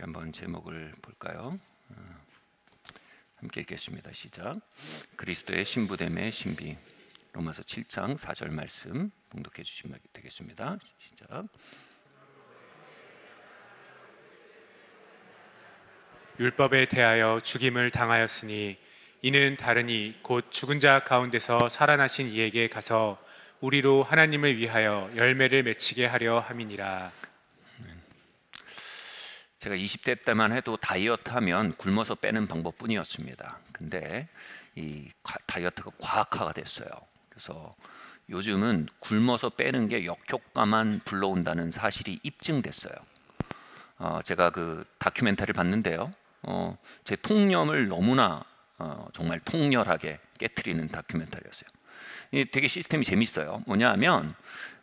우리 한번 제목을 볼까요? 함께 읽겠습니다. 시작. 그리스도의 신부됨의 신비. 로마서 7장 4절 말씀 봉독해 주시면 되겠습니다. 시작. 율법에 대하여 죽임을 당하였으니 이는 다르니 곧 죽은 자 가운데서 살아나신 이에게 가서 우리로 하나님을 위하여 열매를 맺히게 하려 함이니라. 제가 20대 때만 해도 다이어트 하면 굶어서 빼는 방법뿐이었습니다. 근데 이 다이어트가 과학화가 됐어요. 그래서 요즘은 굶어서 빼는 게 역효과만 불러온다는 사실이 입증됐어요. 제가 그 다큐멘터리를 봤는데요. 제 통념을 너무나 정말 통렬하게 깨트리는 다큐멘터리였어요. 되게 시스템이 재밌어요. 뭐냐 하면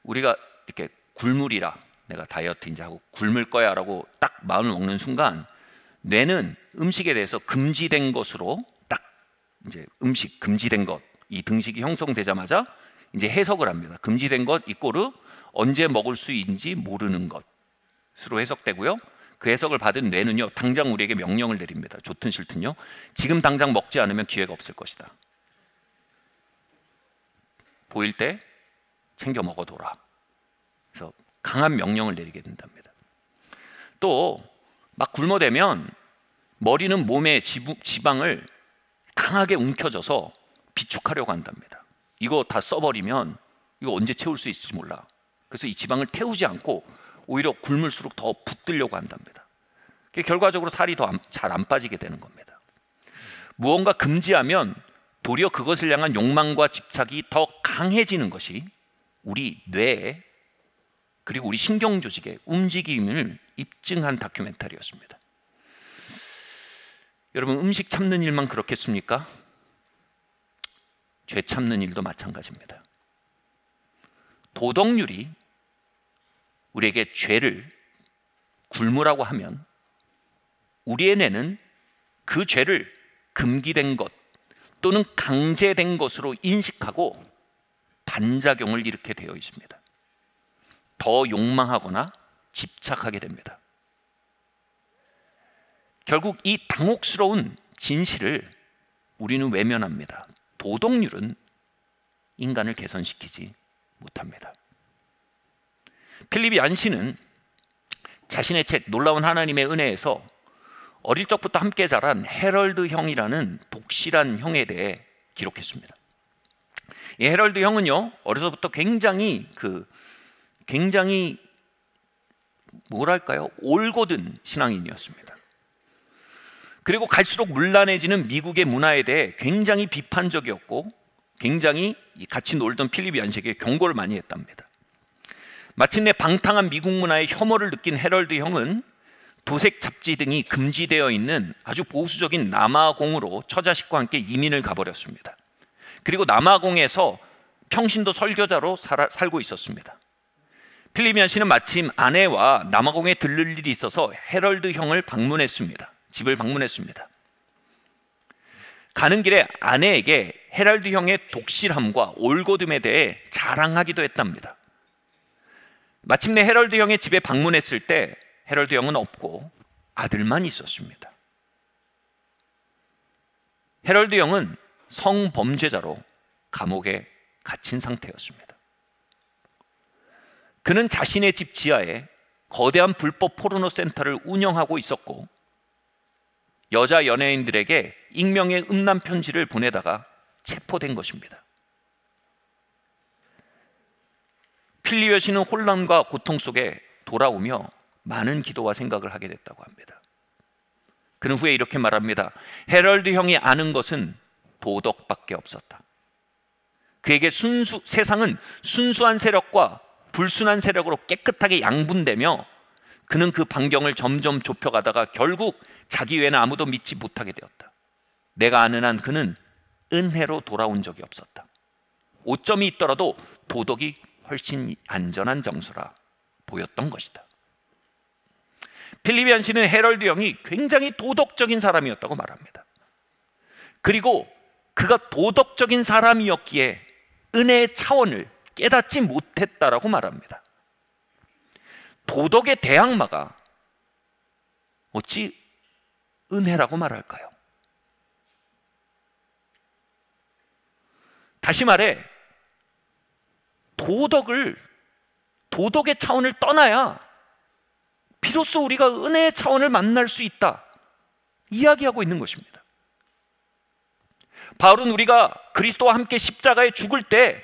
우리가 이렇게 굶으리라, 내가 다이어트 이제 하고 굶을 거야 라고 딱 마음을 먹는 순간 뇌는 음식에 대해서 금지된 것으로 딱 이제 음식 금지된 것, 이 등식이 형성되자마자 이제 해석을 합니다. 금지된 것 이꼬르 언제 먹을 수 있는지 모르는 것으로 해석되고요. 그 해석을 받은 뇌는요, 당장 우리에게 명령을 내립니다. 좋든 싫든요. 지금 당장 먹지 않으면 기회가 없을 것이다. 보일 때 챙겨 먹어둬라. 그래서 강한 명령을 내리게 된답니다. 또 막 굶어대면 머리는 몸의 지방을 강하게 움켜져서 비축하려고 한답니다. 이거 다 써버리면 이거 언제 채울 수 있을지 몰라. 그래서 이 지방을 태우지 않고 오히려 굶을수록 더 붙들려고 한답니다. 결과적으로 살이 더 잘 안 빠지게 되는 겁니다. 무언가 금지하면 도리어 그것을 향한 욕망과 집착이 더 강해지는 것이 우리 뇌에 그리고 우리 신경 조직의 움직임을 입증한 다큐멘터리였습니다. 여러분, 음식 참는 일만 그렇겠습니까? 죄 참는 일도 마찬가지입니다. 도덕률이 우리에게 죄를 굶으라고 하면 우리의 뇌는 그 죄를 금기된 것 또는 강제된 것으로 인식하고 반작용을 일으키게 되어 있습니다. 더 욕망하거나 집착하게 됩니다. 결국 이 당혹스러운 진실을 우리는 외면합니다. 도덕률은 인간을 개선시키지 못합니다. 필립 얀시는 자신의 책 놀라운 하나님의 은혜에서 어릴 적부터 함께 자란 헤럴드 형이라는 독실한 형에 대해 기록했습니다. 이 헤럴드 형은요, 어려서부터 굉장히 뭐랄까요, 올곧은 신앙인이었습니다. 그리고 갈수록 문란해지는 미국의 문화에 대해 굉장히 비판적이었고 굉장히 같이 놀던 필립 얀시에게 경고를 많이 했답니다. 마침내 방탕한 미국 문화의 혐오를 느낀 헤럴드 형은 도색 잡지 등이 금지되어 있는 아주 보수적인 남아공으로 처자식과 함께 이민을 가버렸습니다. 그리고 남아공에서 평신도 설교자로 살고 있었습니다. 필립 얀시는 마침 아내와 남아공에 들를 일이 있어서 헤럴드 형을 방문했습니다. 집을 방문했습니다. 가는 길에 아내에게 헤럴드 형의 독실함과 올곧음에 대해 자랑하기도 했답니다. 마침내 헤럴드 형의 집에 방문했을 때 헤럴드 형은 없고 아들만 있었습니다. 헤럴드 형은 성범죄자로 감옥에 갇힌 상태였습니다. 그는 자신의 집 지하에 거대한 불법 포르노 센터를 운영하고 있었고 여자 연예인들에게 익명의 음란 편지를 보내다가 체포된 것입니다. 필립 얀시는 혼란과 고통 속에 돌아오며 많은 기도와 생각을 하게 됐다고 합니다. 그는 후에 이렇게 말합니다. 헤럴드 형이 아는 것은 도덕밖에 없었다. 그에게 세상은 순수한 세력과 불순한 세력으로 깨끗하게 양분되며 그는 그 반경을 점점 좁혀가다가 결국 자기 외에는 아무도 믿지 못하게 되었다. 내가 아는 한 그는 은혜로 돌아온 적이 없었다. 오점이 있더라도 도덕이 훨씬 안전한 정서라 보였던 것이다. 필립 얀시는 헤럴드 형이 굉장히 도덕적인 사람이었다고 말합니다. 그리고 그가 도덕적인 사람이었기에 은혜의 차원을 깨닫지 못했다라고 말합니다. 도덕의 대항마가 어찌 은혜라고 말할까요? 다시 말해, 도덕의 차원을 떠나야 비로소 우리가 은혜의 차원을 만날 수 있다, 이야기하고 있는 것입니다. 바울은 우리가 그리스도와 함께 십자가에 죽을 때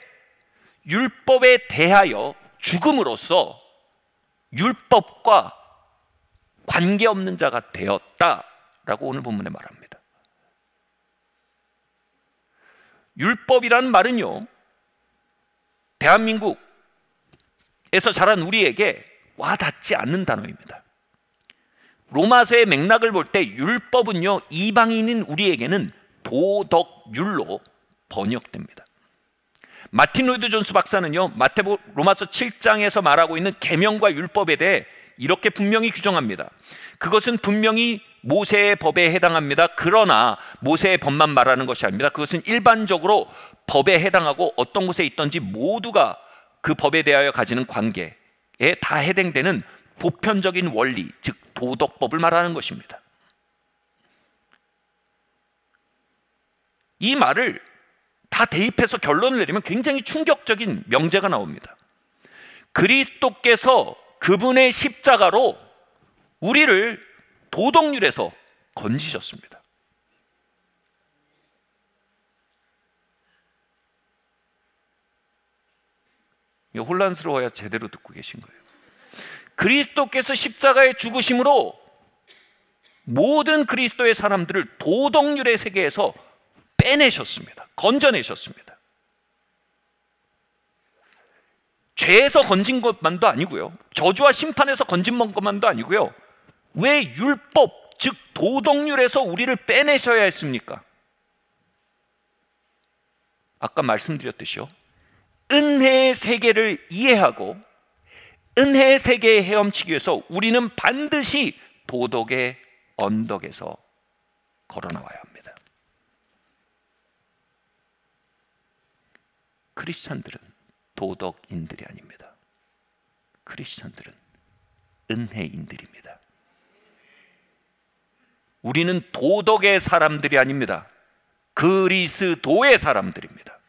율법에 대하여 죽음으로써 율법과 관계없는 자가 되었다라고 오늘 본문에 말합니다. 율법이라는 말은요, 대한민국에서 자란 우리에게 와닿지 않는 단어입니다. 로마서의 맥락을 볼 때 율법은요, 이방인인 우리에게는 도덕률로 번역됩니다. 마틴 로이드 존스 박사는요, 로마서 7장에서 말하고 있는 계명과 율법에 대해 이렇게 분명히 규정합니다. 그것은 분명히 모세의 법에 해당합니다. 그러나 모세의 법만 말하는 것이 아닙니다. 그것은 일반적으로 법에 해당하고 어떤 곳에 있든지 모두가 그 법에 대하여 가지는 관계에 다 해당되는 보편적인 원리, 즉 도덕법을 말하는 것입니다. 이 말을 다 대입해서 결론을 내리면 굉장히 충격적인 명제가 나옵니다. 그리스도께서 그분의 십자가로 우리를 도덕률에서 건지셨습니다. 혼란스러워야 제대로 듣고 계신 거예요. 그리스도께서 십자가에 죽으심으로 모든 그리스도의 사람들을 도덕률의 세계에서 빼내셨습니다. 건져내셨습니다. 죄에서 건진 것만도 아니고요, 저주와 심판에서 건진 것만도 아니고요, 왜 율법, 즉 도덕률에서 우리를 빼내셔야 했습니까? 아까 말씀드렸듯이요, 은혜의 세계를 이해하고 은혜의 세계에 헤엄치기 위해서 우리는 반드시 도덕의 언덕에서 걸어나와야 합니다. 크리스찬들은 도덕인들이 아닙니다. 크리스찬들은 은혜인들입니다. 우리는 도덕의 사람들이 아닙니다. 그리스도의 사람들입니다.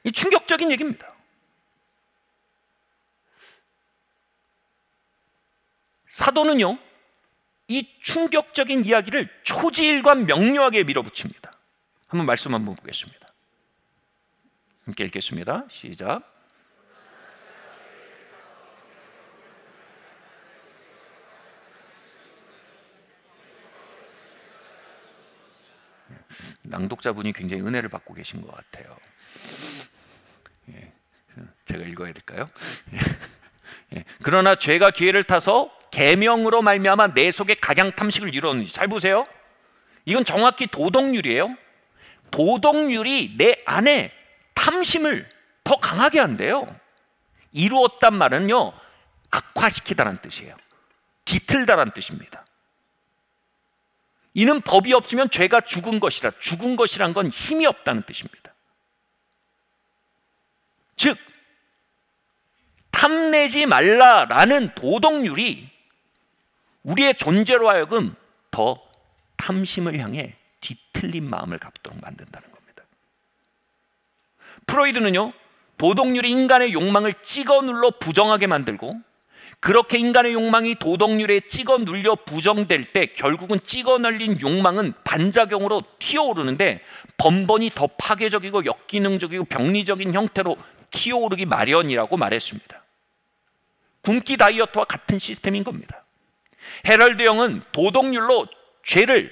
이 충격적인 얘기입니다. 사도는요, 이 충격적인 이야기를 초지일과 명료하게 밀어붙입니다. 한번 말씀 한번 보겠습니다. 함께 읽겠습니다. 시작. 낭독자분이 굉장히 은혜를 받고 계신 것 같아요. 제가 읽어야 될까요? 그러나 죄가 기회를 타서 계명으로 말미암아 내 속에 각양 탐식을 이루었느니. 잘 보세요. 이건 정확히 도덕률이에요. 도덕률이 내 안에 탐심을 더 강하게 한대요. 이루었단 말은요, 악화시키다라는 뜻이에요. 뒤틀다라는 뜻입니다. 이는 법이 없으면 죄가 죽은 것이라. 죽은 것이란 건 힘이 없다는 뜻입니다. 즉 탐내지 말라라는 도덕률이 우리의 존재로 하여금 더 탐심을 향해 뒤틀린 마음을 갖도록 만든다는 겁니다. 프로이드는요, 도덕률이 인간의 욕망을 찍어 눌러 부정하게 만들고, 그렇게 인간의 욕망이 도덕률에 찍어 눌려 부정될 때 결국은 찍어 눌린 욕망은 반작용으로 튀어오르는데 번번이 더 파괴적이고 역기능적이고 병리적인 형태로 튀어오르기 마련이라고 말했습니다. 굶기 다이어트와 같은 시스템인 겁니다. 헤럴드 영은 도덕률로 죄를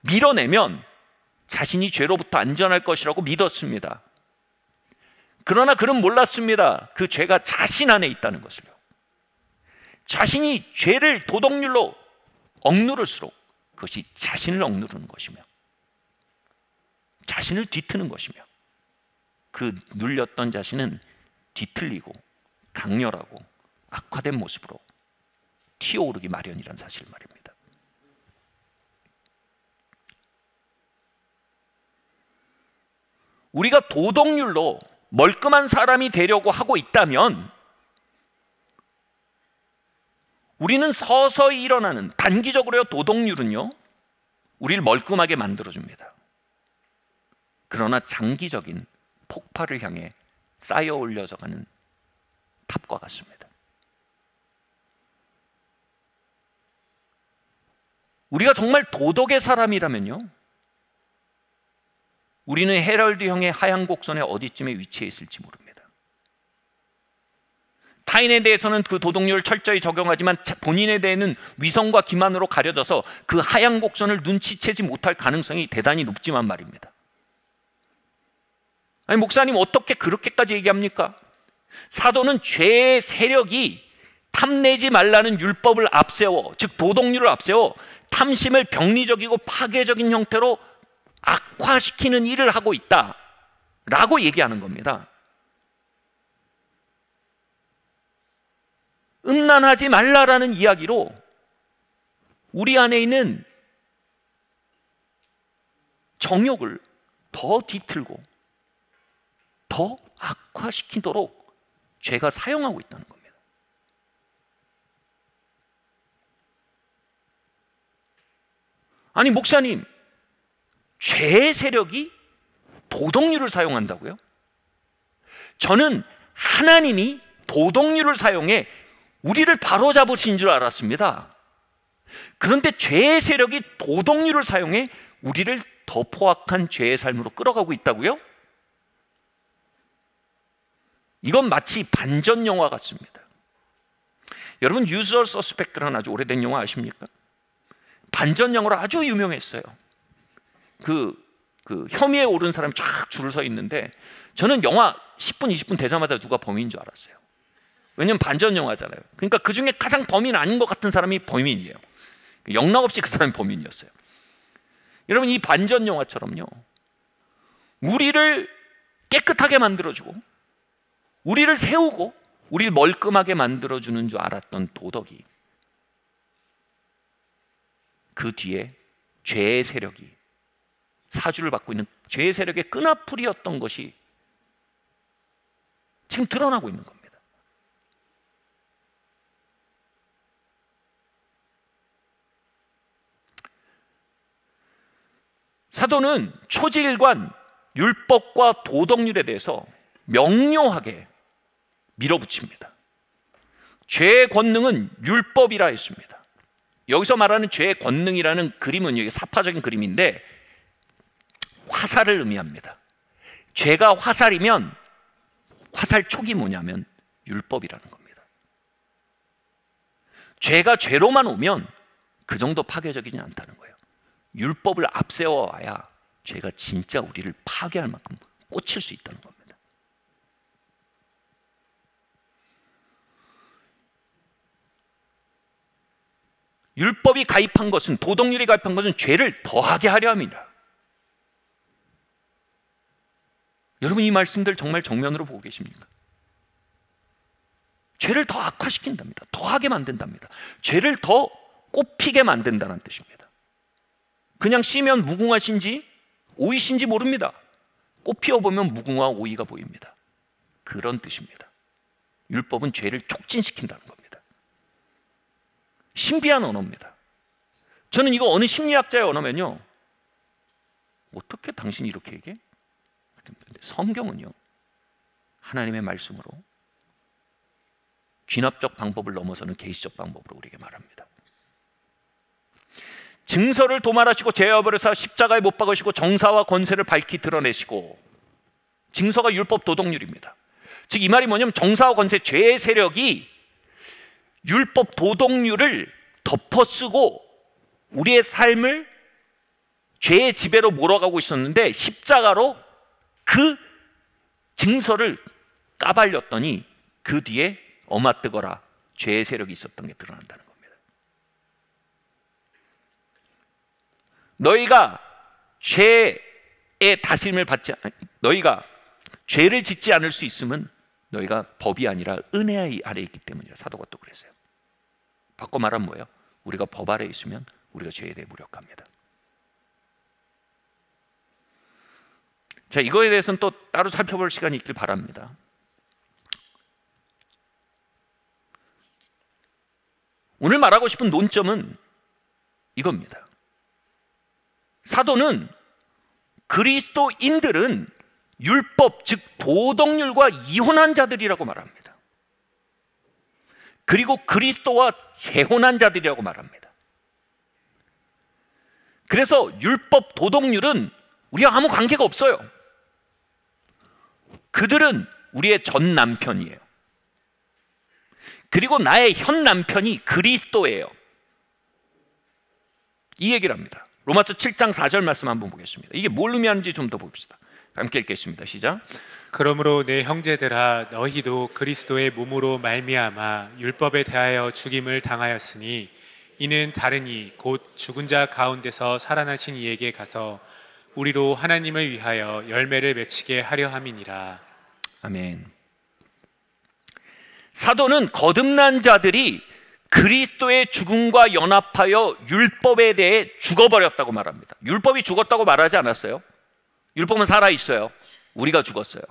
밀어내면 자신이 죄로부터 안전할 것이라고 믿었습니다. 그러나 그는 몰랐습니다. 그 죄가 자신 안에 있다는 것을요. 자신이 죄를 도덕률로 억누를수록 그것이 자신을 억누르는 것이며 자신을 뒤트는 것이며 그 눌렸던 자신은 뒤틀리고 강렬하고 악화된 모습으로 튀어오르기 마련이라는 사실을 말입니다. 우리가 도덕률로 멀끔한 사람이 되려고 하고 있다면 우리는 서서히 일어나는 단기적으로요 도덕률은요 우리를 멀끔하게 만들어줍니다. 그러나 장기적인 폭발을 향해 쌓여 올려져 가는 탑과 같습니다. 우리가 정말 도덕의 사람이라면요 우리는 헤럴드형의 하얀 곡선의 어디쯤에 위치해 있을지 모릅니다. 타인에 대해서는 그 도덕률을 철저히 적용하지만 본인에 대해서는 위선과 기만으로 가려져서 그 하얀 곡선을 눈치채지 못할 가능성이 대단히 높지만 말입니다. 아니 목사님 어떻게 그렇게까지 얘기합니까? 사도는 죄의 세력이 탐내지 말라는 율법을 앞세워, 즉 도덕률을 앞세워 탐심을 병리적이고 파괴적인 형태로 악화시키는 일을 하고 있다라고 얘기하는 겁니다. 음란하지 말라라는 이야기로 우리 안에 있는 정욕을 더 뒤틀고 더 악화시키도록 죄가 사용하고 있다는 겁니다. 아니 목사님, 죄의 세력이 도덕률을 사용한다고요? 저는 하나님이 도덕률을 사용해 우리를 바로잡으신 줄 알았습니다. 그런데 죄의 세력이 도덕률을 사용해 우리를 더 포악한 죄의 삶으로 끌어가고 있다고요? 이건 마치 반전 영화 같습니다. 여러분 유즈얼 서스펙트라는 아주 오래된 영화 아십니까? 반전 영화로 아주 유명했어요. 그 혐의에 오른 사람이 쫙 줄을 서 있는데 저는 영화 10분 20분 되자마자 누가 범인인 줄 알았어요. 왜냐면 반전 영화잖아요. 그러니까 그 중에 가장 범인 아닌 것 같은 사람이 범인이에요. 영락없이 그 사람이 범인이었어요. 여러분 이 반전 영화처럼요 우리를 깨끗하게 만들어주고 우리를 세우고 우리를 멀끔하게 만들어주는 줄 알았던 도덕이 그 뒤에 죄의 세력이 사주를 받고 있는 죄의 세력의 끈앞풀이였던 것이 지금 드러나고 있는 겁니다. 사도는 초지일관 율법과 도덕률에 대해서 명료하게 밀어붙입니다. 죄의 권능은 율법이라 했습니다. 여기서 말하는 죄의 권능이라는 그림은 이게 사파적인 그림인데 화살을 의미합니다. 죄가 화살이면 화살 촉이 뭐냐면 율법이라는 겁니다. 죄가 죄로만 오면 그 정도 파괴적이지 않다는 거예요. 율법을 앞세워 와야 죄가 진짜 우리를 파괴할 만큼 꽂힐 수 있다는 겁니다. 율법이 가입한 것은 도덕률이 가입한 것은 죄를 더하게 하려 함이라. 여러분 이 말씀들 정말 정면으로 보고 계십니까? 죄를 더 악화시킨답니다. 더하게 만든답니다. 죄를 더 꼽히게 만든다는 뜻입니다. 그냥 씨면 무궁화신지 오이신지 모릅니다. 꽃 피워보면 무궁화 오이가 보입니다. 그런 뜻입니다. 율법은 죄를 촉진시킨다는 겁니다. 신비한 언어입니다. 저는 이거 어느 심리학자의 언어면요 어떻게 당신이 이렇게 얘기해? 성경은요 하나님의 말씀으로 귀납적 방법을 넘어서는 계시적 방법으로 우리에게 말합니다. 증서를 도말하시고 죄 여부를 사 십자가에 못 박으시고 정사와 권세를 밝히 드러내시고, 증서가 율법 도덕률입니다. 즉 이 말이 뭐냐면 정사와 권세, 죄의 세력이 율법 도덕률을 덮어쓰고 우리의 삶을 죄의 지배로 몰아가고 있었는데 십자가로 그 증서를 까발렸더니 그 뒤에 어마뜨거라 죄의 세력이 있었던 게 드러난다는 겁니다. 너희가 죄의 다스림을 받지 너희가 죄를 짓지 않을 수 있음은 너희가 법이 아니라 은혜 아래 있기 때문이라. 사도가 또 그랬어요. 바꿔 말하면 뭐예요? 우리가 법 아래 있으면 우리가 죄에 대해 무력합니다. 자, 이거에 대해서는 또 따로 살펴볼 시간이 있길 바랍니다. 오늘 말하고 싶은 논점은 이겁니다. 사도는 그리스도인들은 율법, 즉 도덕률과 이혼한 자들이라고 말합니다. 그리고 그리스도와 재혼한 자들이라고 말합니다. 그래서 율법, 도덕률은 우리와 아무 관계가 없어요. 그들은 우리의 전 남편이에요. 그리고 나의 현 남편이 그리스도예요. 이 얘기를 합니다. 로마서 7장 4절 말씀 한번 보겠습니다. 이게 뭘 의미하는지 좀 더 봅시다. 함께 읽겠습니다. 시작. 그러므로 내 형제들아 너희도 그리스도의 몸으로 말미암아 율법에 대하여 죽임을 당하였으니 이는 다른 이 곧 죽은 자 가운데서 살아나신 이에게 가서 우리로 하나님을 위하여 열매를 맺히게 하려 함이니라. 아멘. 사도는 거듭난 자들이 그리스도의 죽음과 연합하여 율법에 대해 죽어버렸다고 말합니다. 율법이 죽었다고 말하지 않았어요. 율법은 살아있어요. 우리가 죽었어요.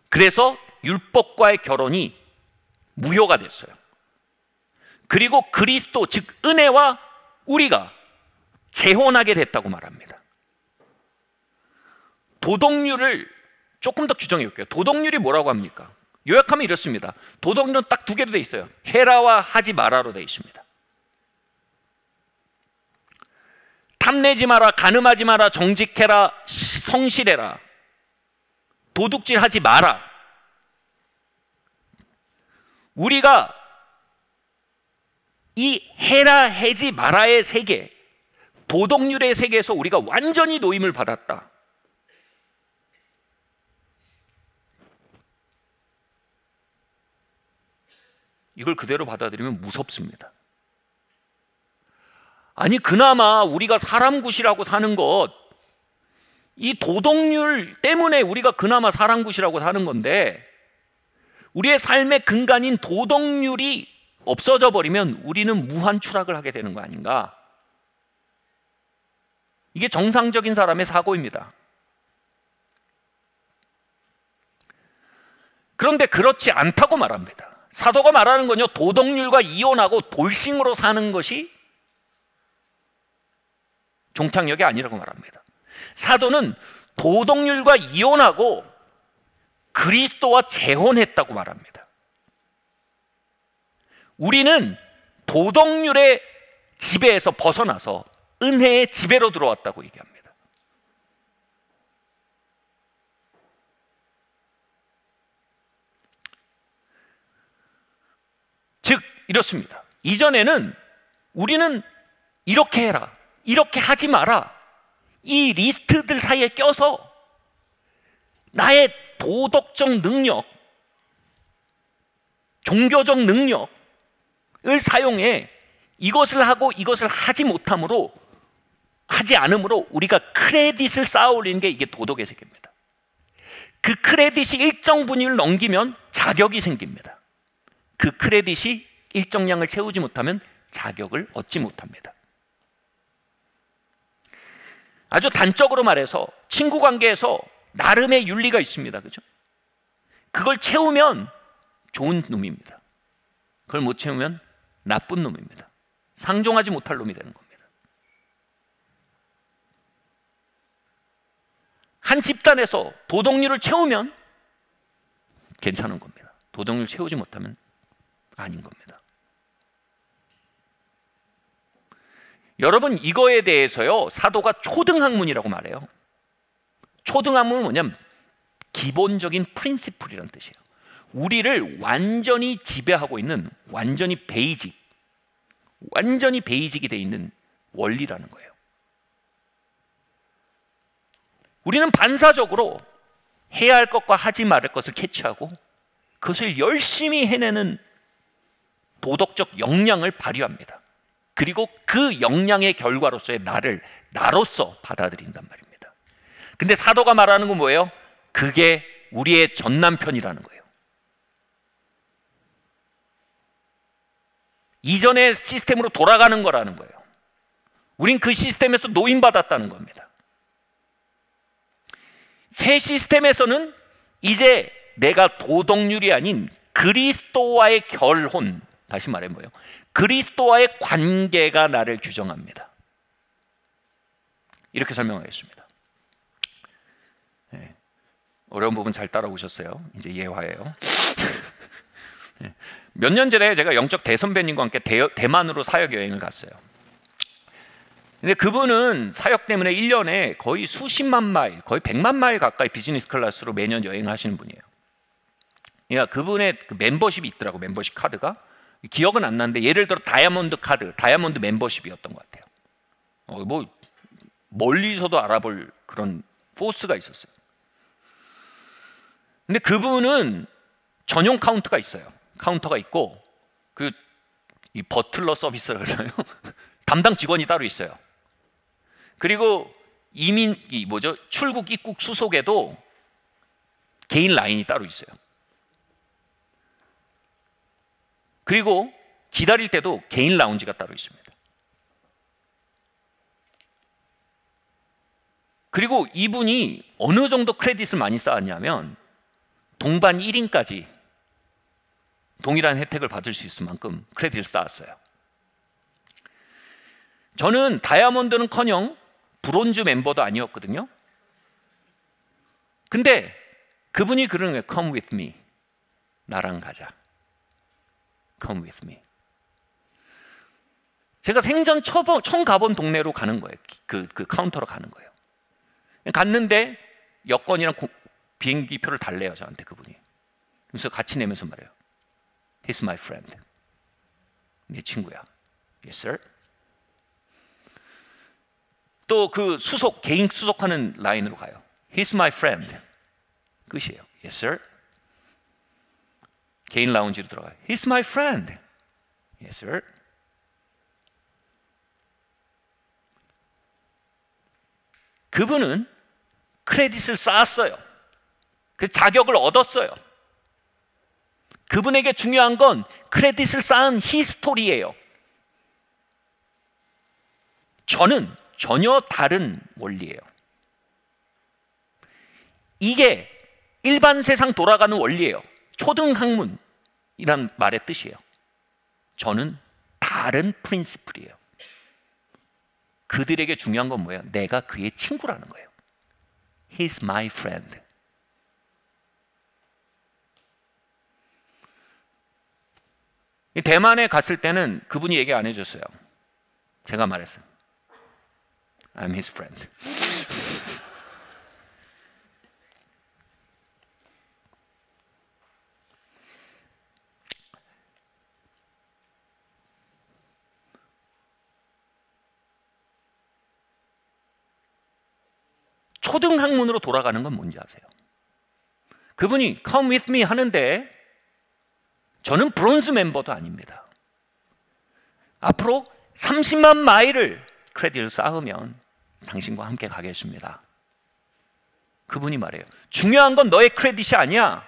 그래서 율법과의 결혼이 무효가 됐어요. 그리고 그리스도, 즉 은혜와 우리가 재혼하게 됐다고 말합니다. 도덕률을 조금 더 규정해 볼게요. 도덕률이 뭐라고 합니까? 요약하면 이렇습니다. 도덕률은 딱 두 개로 되어 있어요. 해라와 하지 마라로 되어 있습니다. 탐내지 마라, 간음하지 마라, 정직해라, 성실해라, 도둑질하지 마라. 우리가 이 해라, 해지 마라의 세계, 도덕률의 세계에서 우리가 완전히 노임을 받았다. 이걸 그대로 받아들이면 무섭습니다. 아니 그나마 우리가 사람 굿이라고 사는 것, 이 도덕률 때문에 우리가 그나마 사람 굿이라고 사는 건데, 우리의 삶의 근간인 도덕률이 없어져 버리면 우리는 무한 추락을 하게 되는 거 아닌가? 이게 정상적인 사람의 사고입니다. 그런데 그렇지 않다고 말합니다. 사도가 말하는 건요, 도덕률과 이혼하고 돌싱으로 사는 것이 종착역이 아니라고 말합니다. 사도는 도덕률과 이혼하고 그리스도와 재혼했다고 말합니다. 우리는 도덕률의 지배에서 벗어나서 은혜의 지배로 들어왔다고 얘기합니다. 즉 이렇습니다. 이전에는 우리는 이렇게 해라, 이렇게 하지 마라, 이 리스트들 사이에 껴서 나의 도덕적 능력, 종교적 능력을 사용해 이것을 하고 이것을 하지 않음으로 우리가 크레딧을 쌓아 올리는 게 이게 도덕의 세계입니다. 그 크레딧이 일정 분위를 넘기면 자격이 생깁니다. 그 크레딧이 일정량을 채우지 못하면 자격을 얻지 못합니다. 아주 단적으로 말해서 친구 관계에서 나름의 윤리가 있습니다. 그죠? 그걸 채우면 좋은 놈입니다. 그걸 못 채우면 나쁜 놈입니다. 상종하지 못할 놈이 되는 겁니다. 한 집단에서 도덕률을 채우면 괜찮은 겁니다. 도덕률을 채우지 못하면 아닌 겁니다. 여러분, 이거에 대해서요, 사도가 초등학문이라고 말해요. 초등학문은 뭐냐면 기본적인 프린시플이라는 뜻이에요. 우리를 완전히 지배하고 있는 완전히 베이직이 되어 있는 원리라는 거예요. 우리는 반사적으로 해야 할 것과 하지 말을 것을 캐치하고 그것을 열심히 해내는 도덕적 역량을 발휘합니다. 그리고 그 역량의 결과로서의 나를 나로서 받아들인단 말입니다. 근데 사도가 말하는 건 뭐예요? 그게 우리의 전 남편이라는 거예요. 이전의 시스템으로 돌아가는 거라는 거예요. 우린 그 시스템에서 노임받았다는 겁니다. 새 시스템에서는 이제 내가 도덕률이 아닌 그리스도와의 결혼, 다시 말해 뭐예요? 그리스도와의 관계가 나를 규정합니다. 이렇게 설명하겠습니다. 네. 어려운 부분 잘 따라오셨어요? 이제 예화예요. 네. 몇 년 전에 제가 영적 대선배님과 함께 대만으로 사역 여행을 갔어요. 근데 그분은 사역 때문에 1년에 거의 수십만 마일, 거의 100만 마일 가까이 비즈니스 클래스로 매년 여행하시는 분이에요. 그러니까 그분의 그 멤버십이 있더라고, 멤버십 카드가. 기억은 안 나는데 예를 들어 다이아몬드 카드, 다이아몬드 멤버십이었던 것 같아요. 뭐 멀리서도 알아볼 그런 포스가 있었어요. 근데 그분은 전용 카운터가 있어요. 카운터가 있고 이 버틀러 서비스라 그러나요? 담당 직원이 따로 있어요. 그리고 출국 입국 수속에도 개인 라인이 따로 있어요. 그리고 기다릴 때도 개인 라운지가 따로 있습니다. 그리고 이분이 어느 정도 크레딧을 많이 쌓았냐면 동반 1인까지 동일한 혜택을 받을 수 있을 만큼 크레딧을 쌓았어요. 저는 다이아몬드는커녕 브론즈 멤버도 아니었거든요. 근데 그분이 그러는 거예요. Come with me. 나랑 가자. Come with me. 제가 생전 처음 가본 동네로 가는 거예요. 그 카운터로 가는 거예요. 갔는데 여권이랑 비행기 표를 달래요, 저한테 그분이. 그래서 같이 내면서 말해요. He's my friend. 내 친구야. Yes, sir. 또 그 개인 수속하는 라인으로 가요. He's my friend. 끝이에요. Yes, sir. 개인 라운지로 들어가요. He's my friend. Yes, sir. 그분은 크레딧을 쌓았어요. 그 자격을 얻었어요. 그분에게 중요한 건 크레딧을 쌓은 히스토리예요. 저는 전혀 다른 원리예요. 이게 일반 세상 돌아가는 원리예요. 초등학문이란 말의 뜻이에요. 저는 다른 프린시플이에요. 그들에게 중요한 건 뭐예요? 내가 그의 친구라는 거예요. He's my friend. 대만에 갔을 때는 그분이 얘기 안 해줬어요. 제가 말했어요. I'm his friend. 초등학문으로 돌아가는 건 뭔지 아세요? 그분이 Come with me 하는데 저는 브론즈 멤버도 아닙니다. 앞으로 30만 마일을 크레딧을 쌓으면 당신과 함께 가겠습니다. 그분이 말해요. 중요한 건 너의 크레딧이 아니야.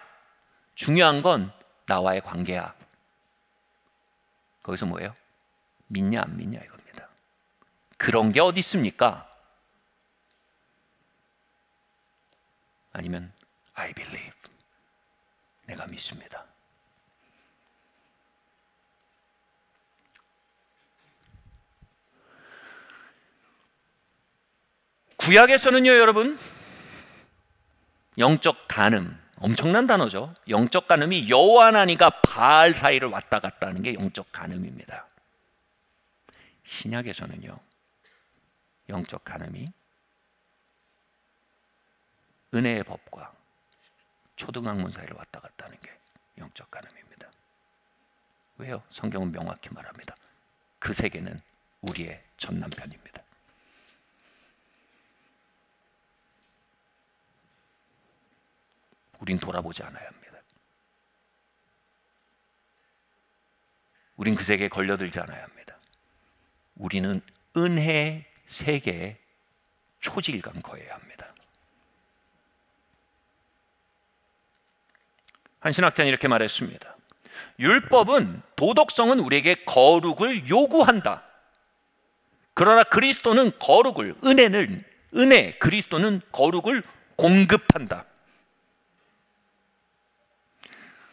중요한 건 나와의 관계야. 거기서 뭐예요? 믿냐 안 믿냐 이겁니다. 그런 게 어디 있습니까? 아니면 I believe. 내가 믿습니다. 구약에서는요, 여러분, 영적 간음, 엄청난 단어죠. 영적 간음이 여호와 하나님과 바알 사이를 왔다 갔다 하는 게 영적 간음입니다. 신약에서는요, 영적 간음이 은혜의 법과 초등학문 사이를 왔다 갔다 하는 게 영적 간음입니다. 왜요? 성경은 명확히 말합니다. 그 세계는 우리의 전 남편입니다. 우린 돌아보지 않아야 합니다. 우린 그 세계에 걸려들지 않아야 합니다. 우리는 은혜 세계에 초질감 거해야 합니다. 한 신학자는 이렇게 말했습니다. 율법은 도덕성은 우리에게 거룩을 요구한다. 그러나 그리스도는 거룩을, 그리스도는 거룩을 공급한다.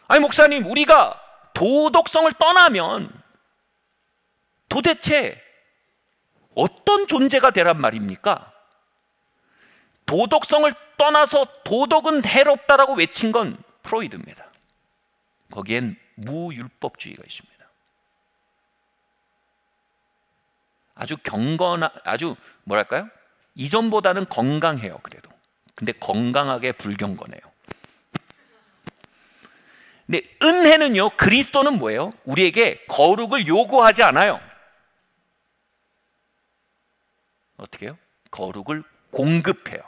아니 목사님, 우리가 도덕성을 떠나면 도대체 어떤 존재가 되란 말입니까? 도덕성을 떠나서 도덕은 해롭다라고 외친 건 프로이드입니다. 거기엔 무율법주의가 있습니다. 아주 아주 뭐랄까요? 이전보다는 건강해요. 그래도. 근데 건강하게 불경건해요. 근데 은혜는요, 그리스도는 뭐예요? 우리에게 거룩을 요구하지 않아요. 어떻게 해요? 거룩을 공급해요.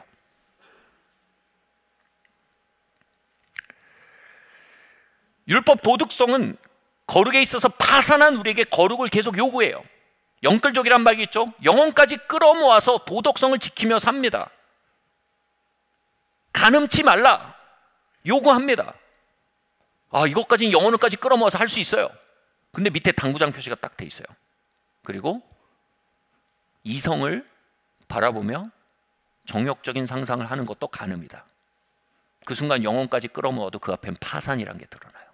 율법 도덕성은 거룩에 있어서 파산한 우리에게 거룩을 계속 요구해요. 영끌족이란 말이 있죠. 영혼까지 끌어모아서 도덕성을 지키며 삽니다. 가늠치 말라 요구합니다. 아, 이것까지는 영혼을까지 끌어모아서 할 수 있어요. 근데 밑에 당구장 표시가 딱 돼 있어요. 그리고 이성을 바라보며 정욕적인 상상을 하는 것도 가늠이다. 그 순간 영혼까지 끌어모아도 그 앞엔 파산이란 게 드러나요.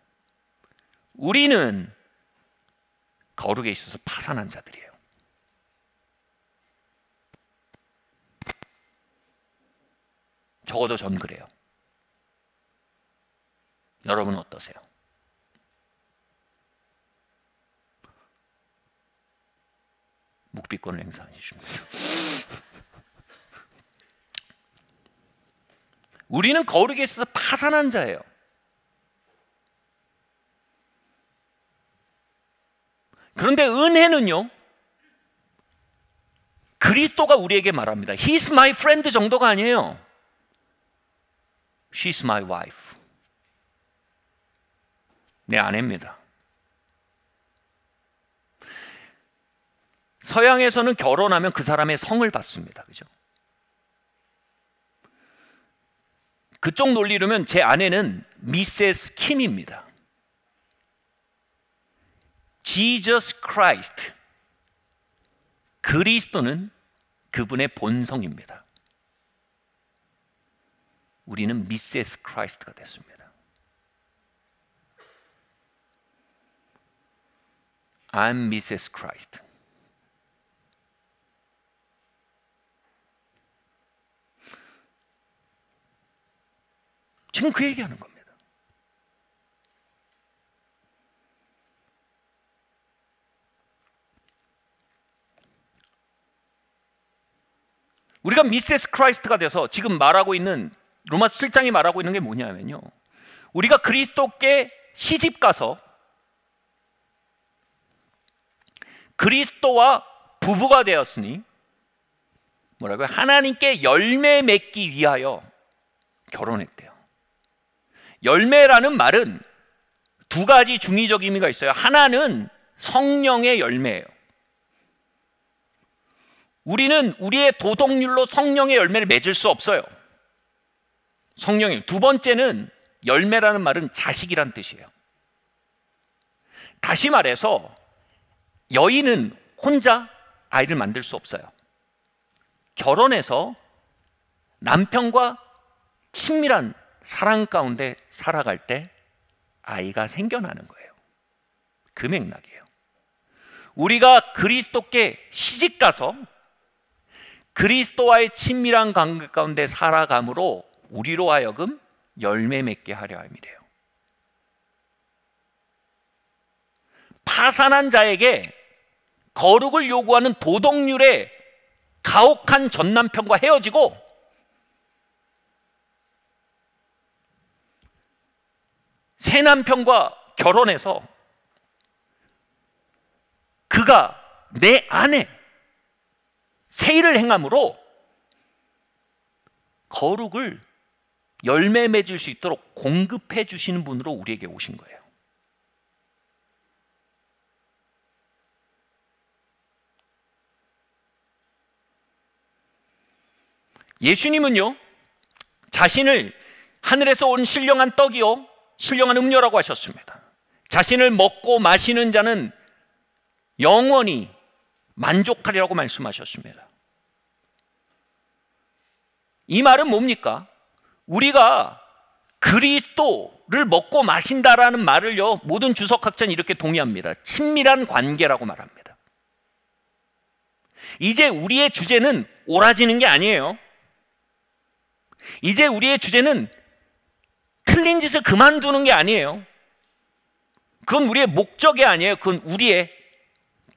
우리는 거룩에 있어서 파산한 자들이에요. 적어도 전 그래요. 여러분은 어떠세요? 묵비권을 행사하십니다. 우리는 거룩에 있어서 파산한 자예요. 그런데 은혜는요, 그리스도가 우리에게 말합니다. He's my friend 정도가 아니에요. She's my wife. 내 아내입니다. 서양에서는 결혼하면 그 사람의 성을 받습니다. 그죠? 그쪽 논리로면 제 아내는 미세스 킴입니다. Jesus Christ. 그리스도는 그분의 본성입니다. 우리는 미세스 크라이스트가 됐습니다. I'm Mrs. Christ. 지금 그 얘기하는 겁니다. 우리가 미세스 크라이스트가 돼서 지금 말하고 있는 로마서 7장이 말하고 있는 게 뭐냐면요, 우리가 그리스도께 시집 가서 그리스도와 부부가 되었으니 뭐라고요? 하나님께 열매 맺기 위하여 결혼했대요. 열매라는 말은 두 가지 중의적 의미가 있어요. 하나는 성령의 열매예요. 우리는 우리의 도덕률로 성령의 열매를 맺을 수 없어요. 성령의. 두 번째는 열매라는 말은 자식이란 뜻이에요. 다시 말해서 여인은 혼자 아이를 만들 수 없어요. 결혼해서 남편과 친밀한 사랑 가운데 살아갈 때 아이가 생겨나는 거예요. 그 맥락이에요. 우리가 그리스도께 시집가서 그리스도와의 친밀한 관계 가운데 살아감으로 우리로 하여금 열매 맺게 하려 함이래요. 파산한 자에게 거룩을 요구하는 도덕률의 가혹한 전 남편과 헤어지고 새 남편과 결혼해서 그가 내 아내 새 일을 행함으로 거룩을 열매 맺을 수 있도록 공급해 주시는 분으로 우리에게 오신 거예요. 예수님은요, 자신을 하늘에서 온 신령한 떡이요 신령한 음료라고 하셨습니다. 자신을 먹고 마시는 자는 영원히 만족하리라고 말씀하셨습니다. 이 말은 뭡니까? 우리가 그리스도를 먹고 마신다라는 말을요, 모든 주석학자는 이렇게 동의합니다. 친밀한 관계라고 말합니다. 이제 우리의 주제는 옳아지는 게 아니에요. 이제 우리의 주제는 틀린 짓을 그만두는 게 아니에요. 그건 우리의 목적이 아니에요. 그건 우리의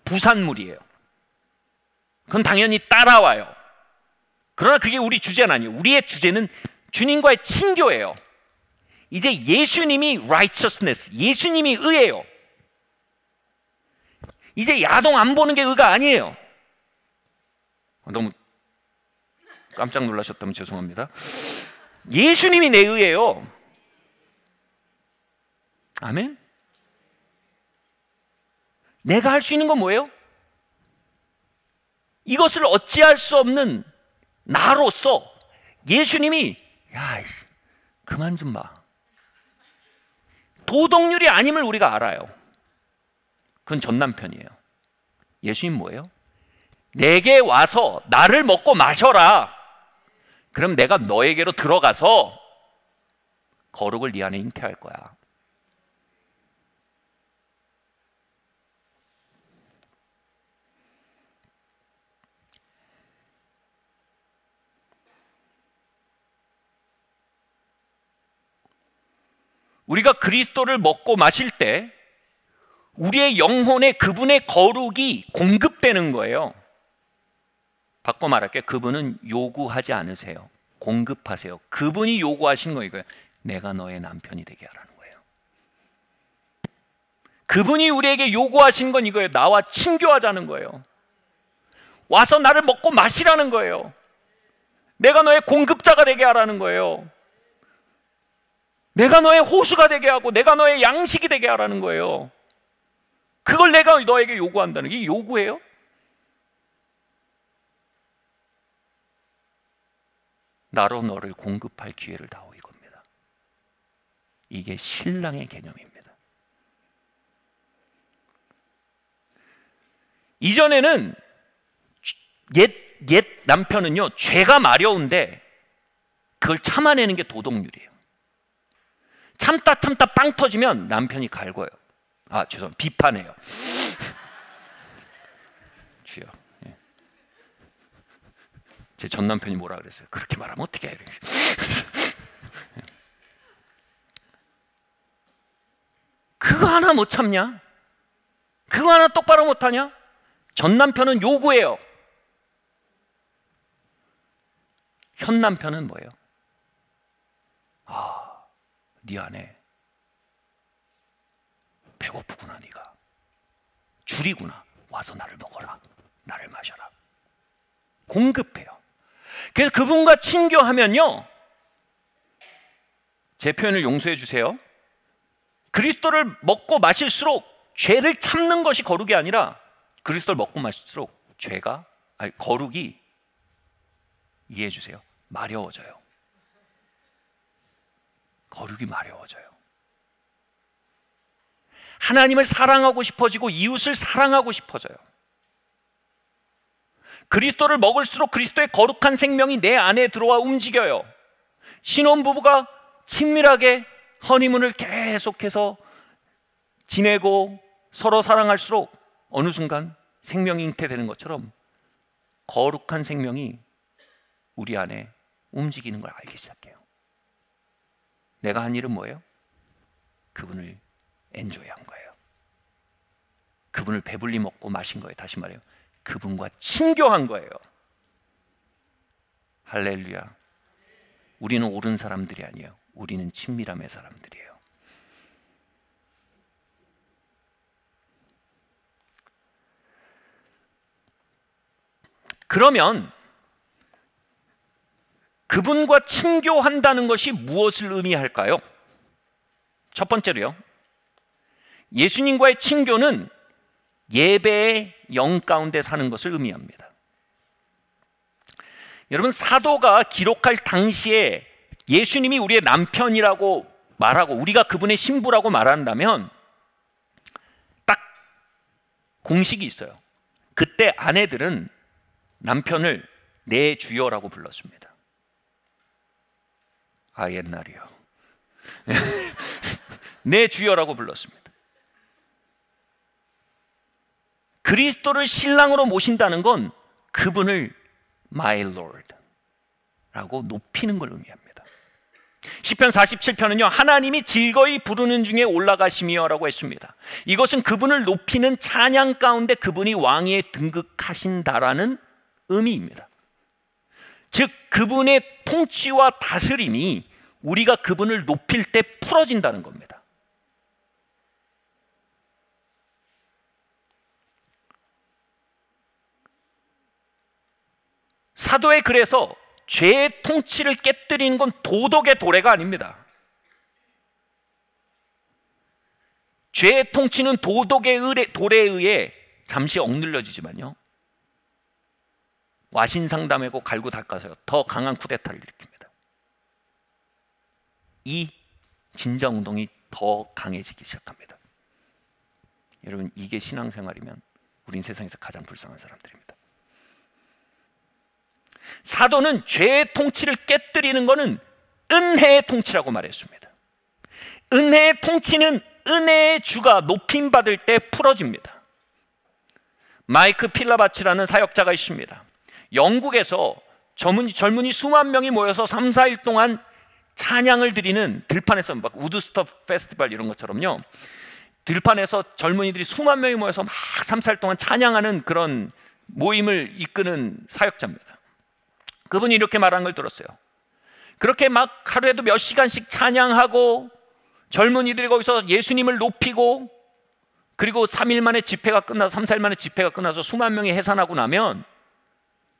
부산물이에요. 그건 당연히 따라와요. 그러나 그게 우리 주제는 아니에요. 우리의 주제는 주님과의 친교예요. 이제 예수님이 righteousness, 예수님이 의예요. 이제 야동 안 보는 게 의가 아니에요. 너무 깜짝 놀라셨다면 죄송합니다. 예수님이 내 의예요. 아멘. 내가 할 수 있는 건 뭐예요? 이것을 어찌할 수 없는 나로서 예수님이 야, 그만 좀 봐. 도덕률이 아님을 우리가 알아요. 그건 전 남편이에요. 예수님 뭐예요? 내게 와서 나를 먹고 마셔라. 그럼 내가 너에게로 들어가서 거룩을 네 안에 잉태할 거야. 우리가 그리스도를 먹고 마실 때 우리의 영혼에 그분의 거룩이 공급되는 거예요. 바꿔 말할게요. 그분은 요구하지 않으세요. 공급하세요. 그분이 요구하신 거 이거예요. 내가 너의 남편이 되게 하라는 거예요. 그분이 우리에게 요구하신 건 이거예요. 나와 친교하자는 거예요. 와서 나를 먹고 마시라는 거예요. 내가 너의 공급자가 되게 하라는 거예요. 내가 너의 호수가 되게 하고 내가 너의 양식이 되게 하라는 거예요. 그걸 내가 너에게 요구한다는 게 요구예요? 나로 너를 공급할 기회를 다오 이겁니다. 이게 신랑의 개념입니다. 이전에는 옛 남편은요, 죄가 마려운데 그걸 참아내는 게 도덕률이에요. 참다 빵 터지면 남편이 갈궈요. 죄송합니다. 비판해요. 주여. 예. 제 전 남편이 뭐라 그랬어요? 그렇게 말하면 어떻게 해? 그거 하나 못 참냐? 그거 하나 똑바로 못하냐? 전 남편은 요구해요. 현 남편은 뭐예요? 네 안에 배고프구나. 네가 줄이구나. 와서 나를 먹어라. 나를 마셔라. 공급해요. 그래서 그분과 친교하면요, 제 표현을 용서해 주세요. 그리스도를 먹고 마실수록 죄를 참는 것이 거룩이 아니라 그리스도를 먹고 마실수록 거룩이, 이해해 주세요, 마려워져요. 거룩이 마려워져요. 하나님을 사랑하고 싶어지고 이웃을 사랑하고 싶어져요. 그리스도를 먹을수록 그리스도의 거룩한 생명이 내 안에 들어와 움직여요. 신혼부부가 친밀하게 허니문을 계속해서 지내고 서로 사랑할수록 어느 순간 생명이 잉태되는 것처럼 거룩한 생명이 우리 안에 움직이는 걸 알기 시작해요. 내가 한 일은 뭐예요? 그분을 엔조이한 거예요. 그분을 배불리 먹고 마신 거예요. 다시 말해요, 그분과 친교한 거예요. 할렐루야. 우리는 옳은 사람들이 아니에요. 우리는 친밀함의 사람들이에요. 그러면 그분과 친교한다는 것이 무엇을 의미할까요? 첫 번째로요, 예수님과의 친교는 예배의 영 가운데 사는 것을 의미합니다. 여러분, 사도가 기록할 당시에 예수님이 우리의 남편이라고 말하고 우리가 그분의 신부라고 말한다면 딱 공식이 있어요. 그때 아내들은 남편을 내 주여라고 불렀습니다. 옛날이요. 내 주여라고 불렀습니다. 그리스도를 신랑으로 모신다는 건 그분을 My Lord 라고 높이는 걸 의미합니다. 시편 47편은요, 하나님이 즐거이 부르는 중에 올라가시며 라고 했습니다. 이것은 그분을 높이는 찬양 가운데 그분이 왕위에 등극하신다라는 의미입니다. 즉 그분의 통치와 다스림이 우리가 그분을 높일 때 풀어진다는 겁니다. 사도의 글에서 죄의 통치를 깨뜨리는 건 도덕의 도래가 아닙니다. 죄의 통치는 도덕의 도래에 의해 잠시 억눌려지지만요, 와신상담하고 갈고 닦아서 더 강한 쿠데타를 일으킵니다. 이 진자운동이 더 강해지기 시작합니다. 여러분, 이게 신앙생활이면 우린 세상에서 가장 불쌍한 사람들입니다. 사도는 죄의 통치를 깨뜨리는 것은 은혜의 통치라고 말했습니다. 은혜의 통치는 은혜의 주가 높임받을 때 풀어집니다. 마이크 필라바치라는 사역자가 있습니다. 영국에서 젊은이 수만 명이 모여서 3, 4일 동안 찬양을 드리는 들판에서, 막 우드스톱 페스티벌 이런 것처럼요, 들판에서 젊은이들이 수만 명이 모여서 막 3, 4일 동안 찬양하는 그런 모임을 이끄는 사역자입니다. 그분이 이렇게 말하는 걸 들었어요. 그렇게 막 하루에도 몇 시간씩 찬양하고 젊은이들이 거기서 예수님을 높이고, 그리고 3일 만에 집회가 끝나서 3, 4일 만에 집회가 끝나서 수만 명이 해산하고 나면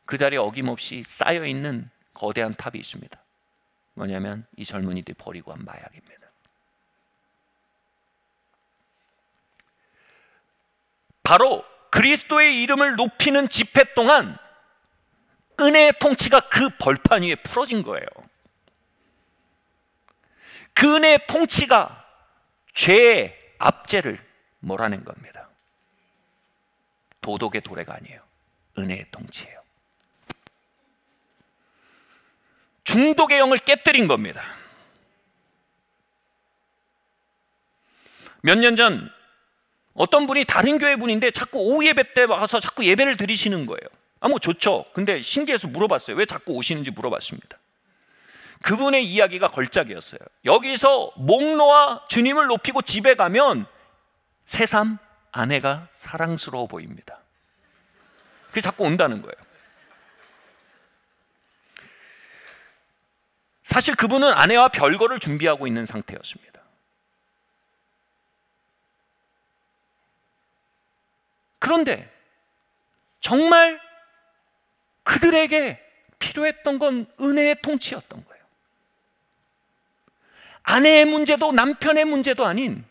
그 자리에 어김없이 쌓여있는 거대한 탑이 있습니다. 뭐냐면 이 젊은이들이 버리고 한 마약입니다. 바로 그리스도의 이름을 높이는 집회 동안 은혜의 통치가 그 벌판 위에 풀어진 거예요. 그 은혜의 통치가 죄의 압제를 몰아낸 겁니다. 도덕의 도래가 아니에요. 은혜의 통치예요. 중독의 영을 깨뜨린 겁니다. 몇 년 전 어떤 분이 다른 교회 분인데 자꾸 오후 예배 때 와서 자꾸 예배를 드리시는 거예요. 뭐 좋죠. 근데 신기해서 물어봤어요. 왜 자꾸 오시는지 물어봤습니다. 그분의 이야기가 걸작이었어요. 여기서 목 놓아 주님을 높이고 집에 가면 새삼 아내가 사랑스러워 보입니다. 그래서 자꾸 온다는 거예요. 사실 그분은 아내와 별거를 준비하고 있는 상태였습니다. 그런데 정말 그들에게 필요했던 건 은혜의 통치였던 거예요. 아내의 문제도 남편의 문제도 아닌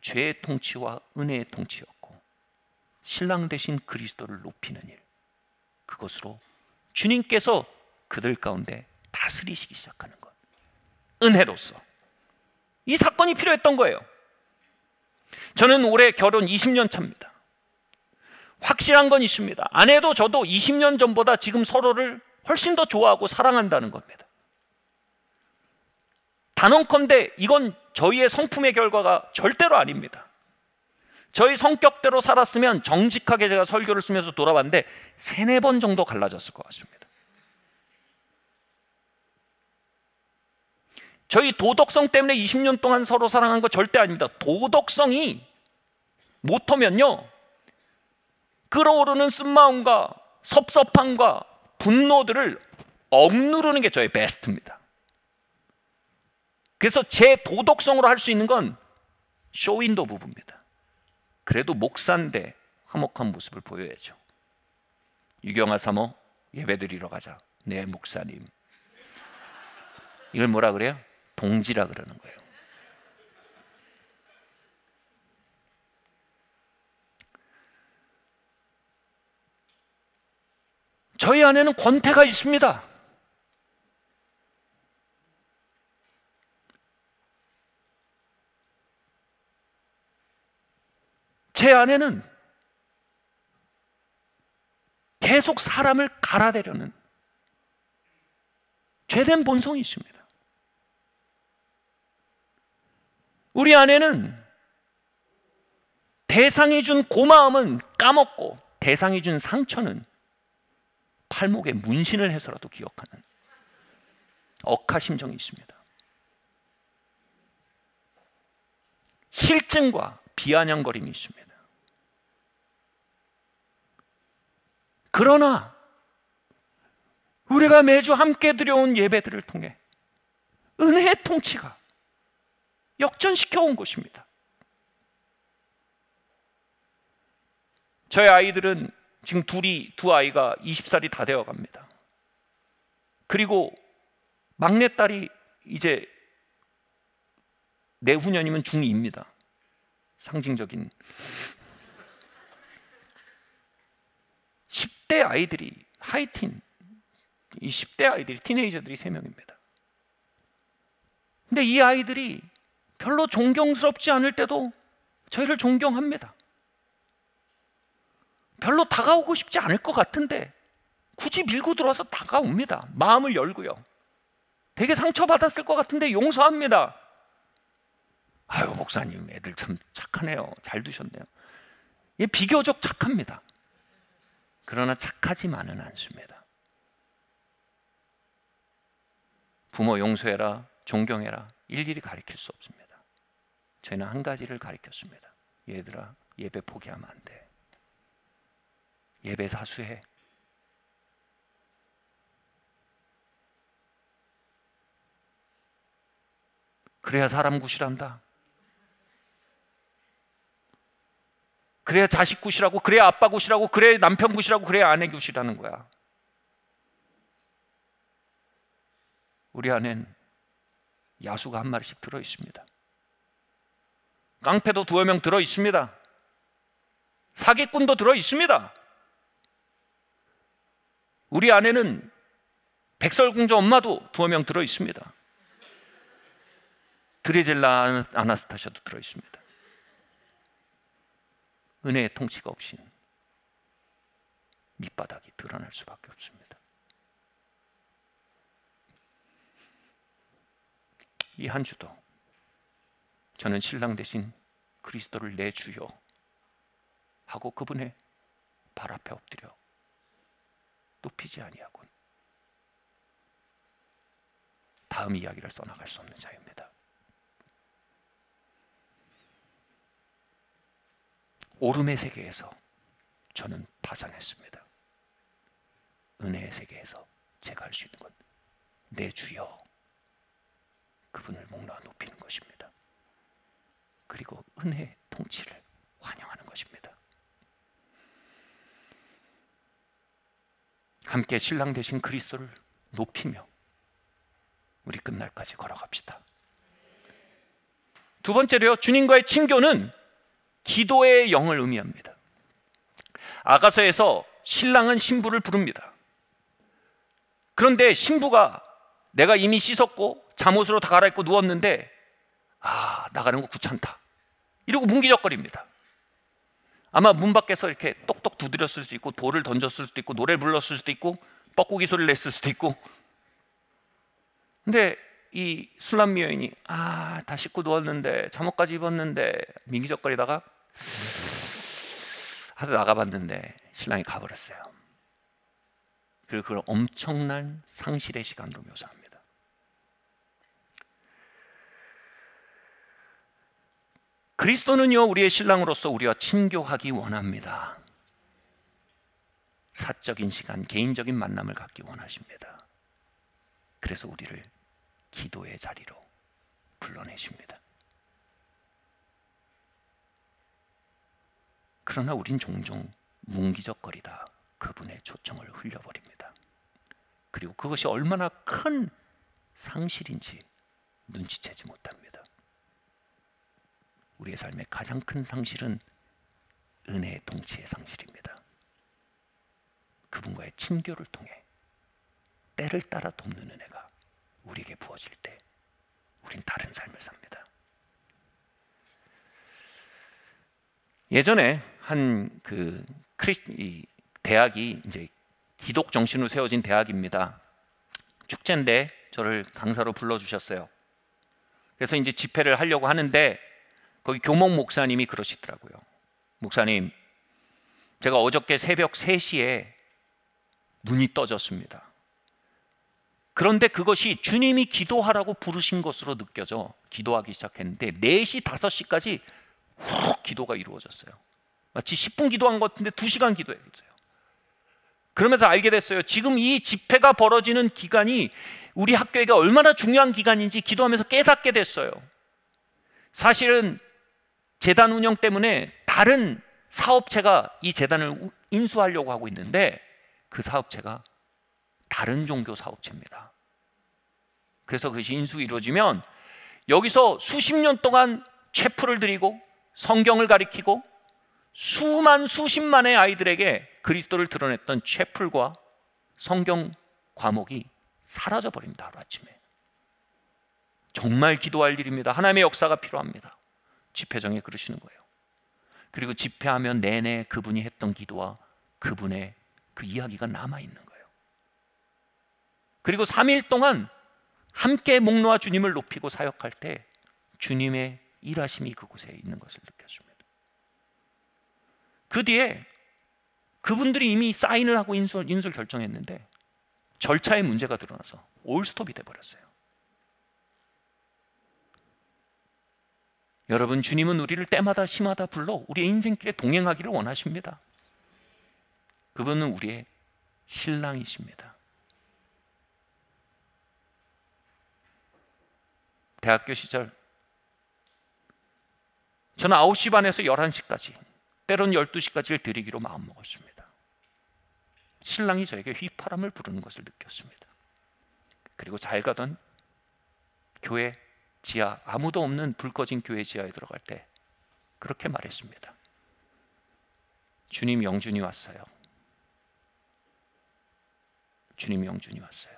죄의 통치와 은혜의 통치였고, 신랑 대신 그리스도를 높이는 일, 그것으로 주님께서 그들 가운데 다스리시기 시작하는 것, 은혜로서 이 사건이 필요했던 거예요. 저는 올해 결혼 20년 차입니다. 확실한 건 있습니다. 아내도 저도 20년 전보다 지금 서로를 훨씬 더 좋아하고 사랑한다는 겁니다. 단언컨대 이건 저희의 성품의 결과가 절대로 아닙니다. 저희 성격대로 살았으면 정직하게 제가 설교를 쓰면서 돌아봤는데 3, 4번 정도 갈라졌을 것 같습니다. 저희 도덕성 때문에 20년 동안 서로 사랑한 거 절대 아닙니다. 도덕성이 못하면요, 끓어오르는 쓴마음과 섭섭함과 분노들을 억누르는 게 저의 베스트입니다. 그래서 제 도덕성으로 할 수 있는 건 쇼윈도 부부입니다. 그래도 목사인데 화목한 모습을 보여야죠. 유경아 사모, 예배드리러 가자. 네, 목사님. 이걸 뭐라 그래요? 동지라 그러는 거예요. 저희 안에는 권태가 있습니다. 제 안에는 계속 사람을 갈아대려는 죄된 본성이 있습니다. 우리 안에는 대상이 준 고마움은 까먹고 대상이 준 상처는 팔목에 문신을 해서라도 기억하는 억하심정이 있습니다. 실증과 비아냥거림이 있습니다. 그러나 우리가 매주 함께 드려온 예배들을 통해 은혜의 통치가 역전시켜 온 것입니다. 저희 아이들은 지금 두 아이가 20살이 다 되어 갑니다. 그리고 막내딸이 이제 내후년이면 중2입니다. 상징적인 10대 아이들이 하이틴, 이 10대 아이들이 티네이저들이 3명입니다. 근데 이 아이들이 별로 존경스럽지 않을 때도 저희를 존경합니다. 별로 다가오고 싶지 않을 것 같은데 굳이 밀고 들어와서 다가옵니다. 마음을 열고요. 되게 상처받았을 것 같은데 용서합니다. 아유, 목사님 애들 참 착하네요. 잘 두셨네요. 얘 비교적 착합니다. 그러나 착하지만은 않습니다. 부모 용서해라, 존경해라 일일이 가르칠 수 없습니다. 저희는 한 가지를 가르쳤습니다. 얘들아, 예배 포기하면 안 돼. 예배 사수해. 그래야 사람 구실한다. 그래야 자식 구실하고, 그래야 아빠 구실하고, 그래야 남편 구실하고, 그래야 아내 구실하는 거야. 우리 안엔 야수가 한 마리씩 들어 있습니다. 깡패도 2명 들어 있습니다. 사기꾼도 들어 있습니다. 우리 안에는 백설공주 엄마도 2명 들어 있습니다. 드레젤라 아나스타샤도 들어 있습니다. 은혜의 통치가 없이는 밑바닥이 드러날 수밖에 없습니다. 이 한 주도 저는 신랑 대신 그리스도를 내 주요 하고 그분의 발 앞에 엎드려 높이지 아니하군 다음 이야기를 써나갈 수 없는 자입니다. 오름의 세계에서 저는 파산했습니다. 은혜의 세계에서 제가 할 수 있는 건 내 주여 그분을 목놓아 높이는 것입니다. 그리고 은혜의 통치를 환영하는 것입니다. 함께 신랑 되신 그리스도를 높이며 우리 끝날까지 걸어갑시다. 두 번째로요, 주님과의 친교는 기도의 영을 의미합니다. 아가서에서 신랑은 신부를 부릅니다. 그런데 신부가 내가 이미 씻었고 잠옷으로 다 갈아입고 누웠는데 나가는 거 귀찮다 이러고 문기적거립니다. 아마 문 밖에서 이렇게 똑똑 두드렸을 수도 있고 돌을 던졌을 수도 있고 노래를 불렀을 수도 있고 뻐꾸기 소리를 냈을 수도 있고. 근데 이 술람미 여인이 다 씻고 누웠는데 잠옷까지 입었는데 민기적거리다가 하다 나가봤는데 신랑이 가버렸어요. 그리고 그걸 엄청난 상실의 시간으로 묘사합니다. 그리스도는요, 우리의 신랑으로서 우리와 친교하기 원합니다. 사적인 시간, 개인적인 만남을 갖기 원하십니다. 그래서 우리를 기도의 자리로 불러내십니다. 그러나 우린 종종 뭉기적거리다 그분의 초청을 흘려버립니다. 그리고 그것이 얼마나 큰 상실인지 눈치채지 못합니다. 우리의 삶의 가장 큰 상실은 은혜의 통치의 상실입니다. 그분과의 친교를 통해 때를 따라 돕는 은혜가 우리에게 부어질 때 우린 다른 삶을 삽니다. 예전에 한 대학이 이제 기독 정신으로 세워진 대학입니다. 축제인데 저를 강사로 불러주셨어요. 그래서 이제 집회를 하려고 하는데 거기 교목 목사님이 그러시더라고요. 목사님, 제가 어저께 새벽 3시에 눈이 떠졌습니다. 그런데 그것이 주님이 기도하라고 부르신 것으로 느껴져 기도하기 시작했는데 4시, 5시까지 훅 기도가 이루어졌어요. 마치 10분 기도한 것 같은데 2시간 기도했어요. 그러면서 알게 됐어요. 지금 이 집회가 벌어지는 기간이 우리 학교가 얼마나 중요한 기간인지 기도하면서 깨닫게 됐어요. 사실은 재단 운영 때문에 다른 사업체가 이 재단을 인수하려고 하고 있는데 그 사업체가 다른 종교 사업체입니다. 그래서 그것이 인수 이루어지면 여기서 수십 년 동안 체프를 드리고 성경을 가리키고 수십만의 아이들에게 그리스도를 드러냈던 체플과 성경 과목이 사라져 버립니다. 하루아침에. 정말 기도할 일입니다. 하나님의 역사가 필요합니다. 집회정에 그러시는 거예요. 그리고 집회하면 내내 그분이 했던 기도와 그분의 그 이야기가 남아있는 거예요. 그리고 3일 동안 함께 목 놓아 주님을 높이고 사역할 때 주님의 일하심이 그곳에 있는 것을 느꼈습니다. 그 뒤에 그분들이 이미 사인을 하고 인수를 결정했는데 절차에 문제가 드러나서 올스톱이 돼버렸어요. 여러분, 주님은 우리를 때마다 시마다 불러 우리의 인생길에 동행하기를 원하십니다. 그분은 우리의 신랑이십니다. 대학교 시절 저는 9시 반에서 11시까지 때로는 12시까지를 드리기로 마음먹었습니다. 신랑이 저에게 휘파람을 부르는 것을 느꼈습니다. 그리고 잘 가던 교회 지하, 아무도 없는 불 꺼진 교회 지하에 들어갈 때 그렇게 말했습니다. 주님, 영준이 왔어요. 주님, 영준이 왔어요.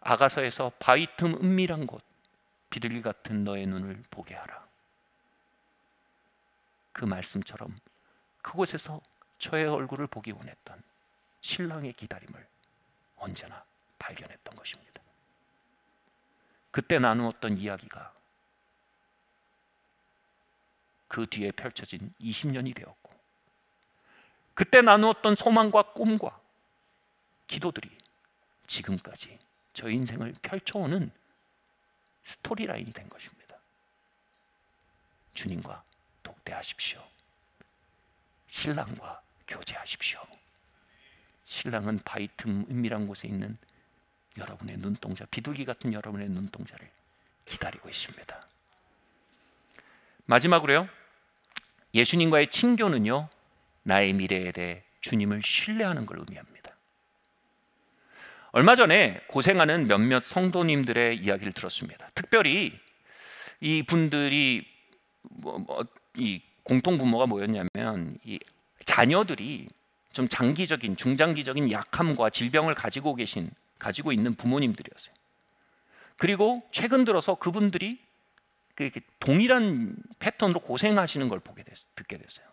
아가서에서 바위 틈 은밀한 곳, 비둘기 같은 너의 눈을 보게 하라. 그 말씀처럼 그곳에서 저의 얼굴을 보기 원했던 신랑의 기다림을 언제나 발견했던 것입니다. 그때 나누었던 이야기가 그 뒤에 펼쳐진 20년이 되었고, 그때 나누었던 소망과 꿈과 기도들이 지금까지 저 인생을 펼쳐오는 스토리라인이 된 것입니다. 주님과 독대하십시오. 신랑과 교제하십시오. 신랑은 바위 틈 은밀한 곳에 있는 여러분의 눈동자, 비둘기 같은 여러분의 눈동자를 기다리고 있습니다. 마지막으로요, 예수님과의 친교는요, 나의 미래에 대해 주님을 신뢰하는 걸 의미합니다. 얼마 전에 고생하는 몇몇 성도님들의 이야기를 들었습니다. 특별히 이 분들이 이 공통 분모가 뭐였냐면, 이 자녀들이 좀 장기적인, 중장기적인 약함과 질병을 가지고 있는 부모님들이었어요. 그리고 최근 들어서 그분들이 동일한 패턴으로 고생하시는 걸 듣게 됐어요.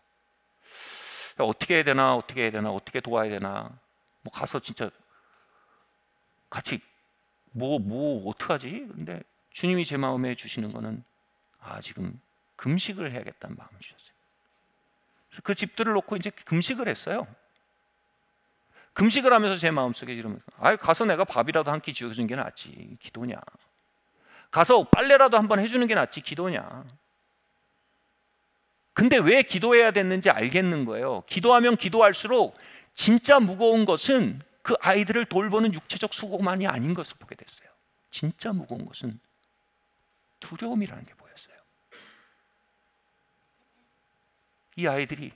어떻게 해야 되나, 어떻게 도와야 되나, 뭐 가서 진짜 같이 어떡하지? 근데 주님이 제 마음에 주시는 거는 지금 금식을 해야겠다는 마음을 주셨어요. 그래서 그 집들을 놓고 이제 금식을 했어요. 금식을 하면서 제 마음속에 이러면, 가서 내가 밥이라도 한 끼 지어주는 게 낫지, 기도냐. 가서 빨래라도 한번 해주는 게 낫지, 기도냐. 근데 왜 기도해야 됐는지 알겠는 거예요. 기도하면 기도할수록 진짜 무거운 것은 그 아이들을 돌보는 육체적 수고만이 아닌 것을 보게 됐어요. 진짜 무거운 것은 두려움이라는 게 보였어요. 이 아이들이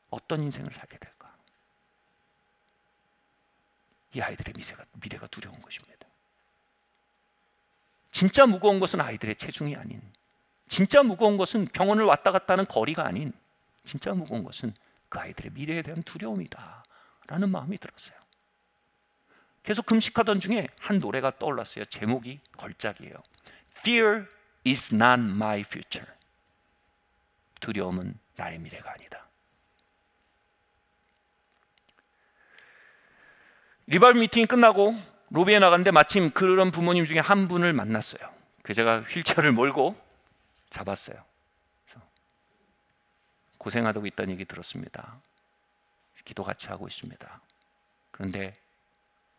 어떤 인생을 살게 될까? 이 아이들의 미래가 두려운 것입니다. 진짜 무거운 것은 아이들의 체중이 아닌, 진짜 무거운 것은 병원을 왔다 갔다 하는 거리가 아닌, 진짜 무거운 것은 그 아이들의 미래에 대한 두려움이다 라는 마음이 들었어요. 계속 금식하던 중에 한 노래가 떠올랐어요. 제목이 걸작이에요. Fear is not my future. 두려움은 나의 미래가 아니다. 리바이벌 미팅이 끝나고 로비에 나갔는데 마침 그런 부모님 중에 한 분을 만났어요. 그래서 제가 휠체어를 몰고 잡았어요. 고생하고 있다는 얘기 들었습니다. 기도 같이 하고 있습니다. 그런데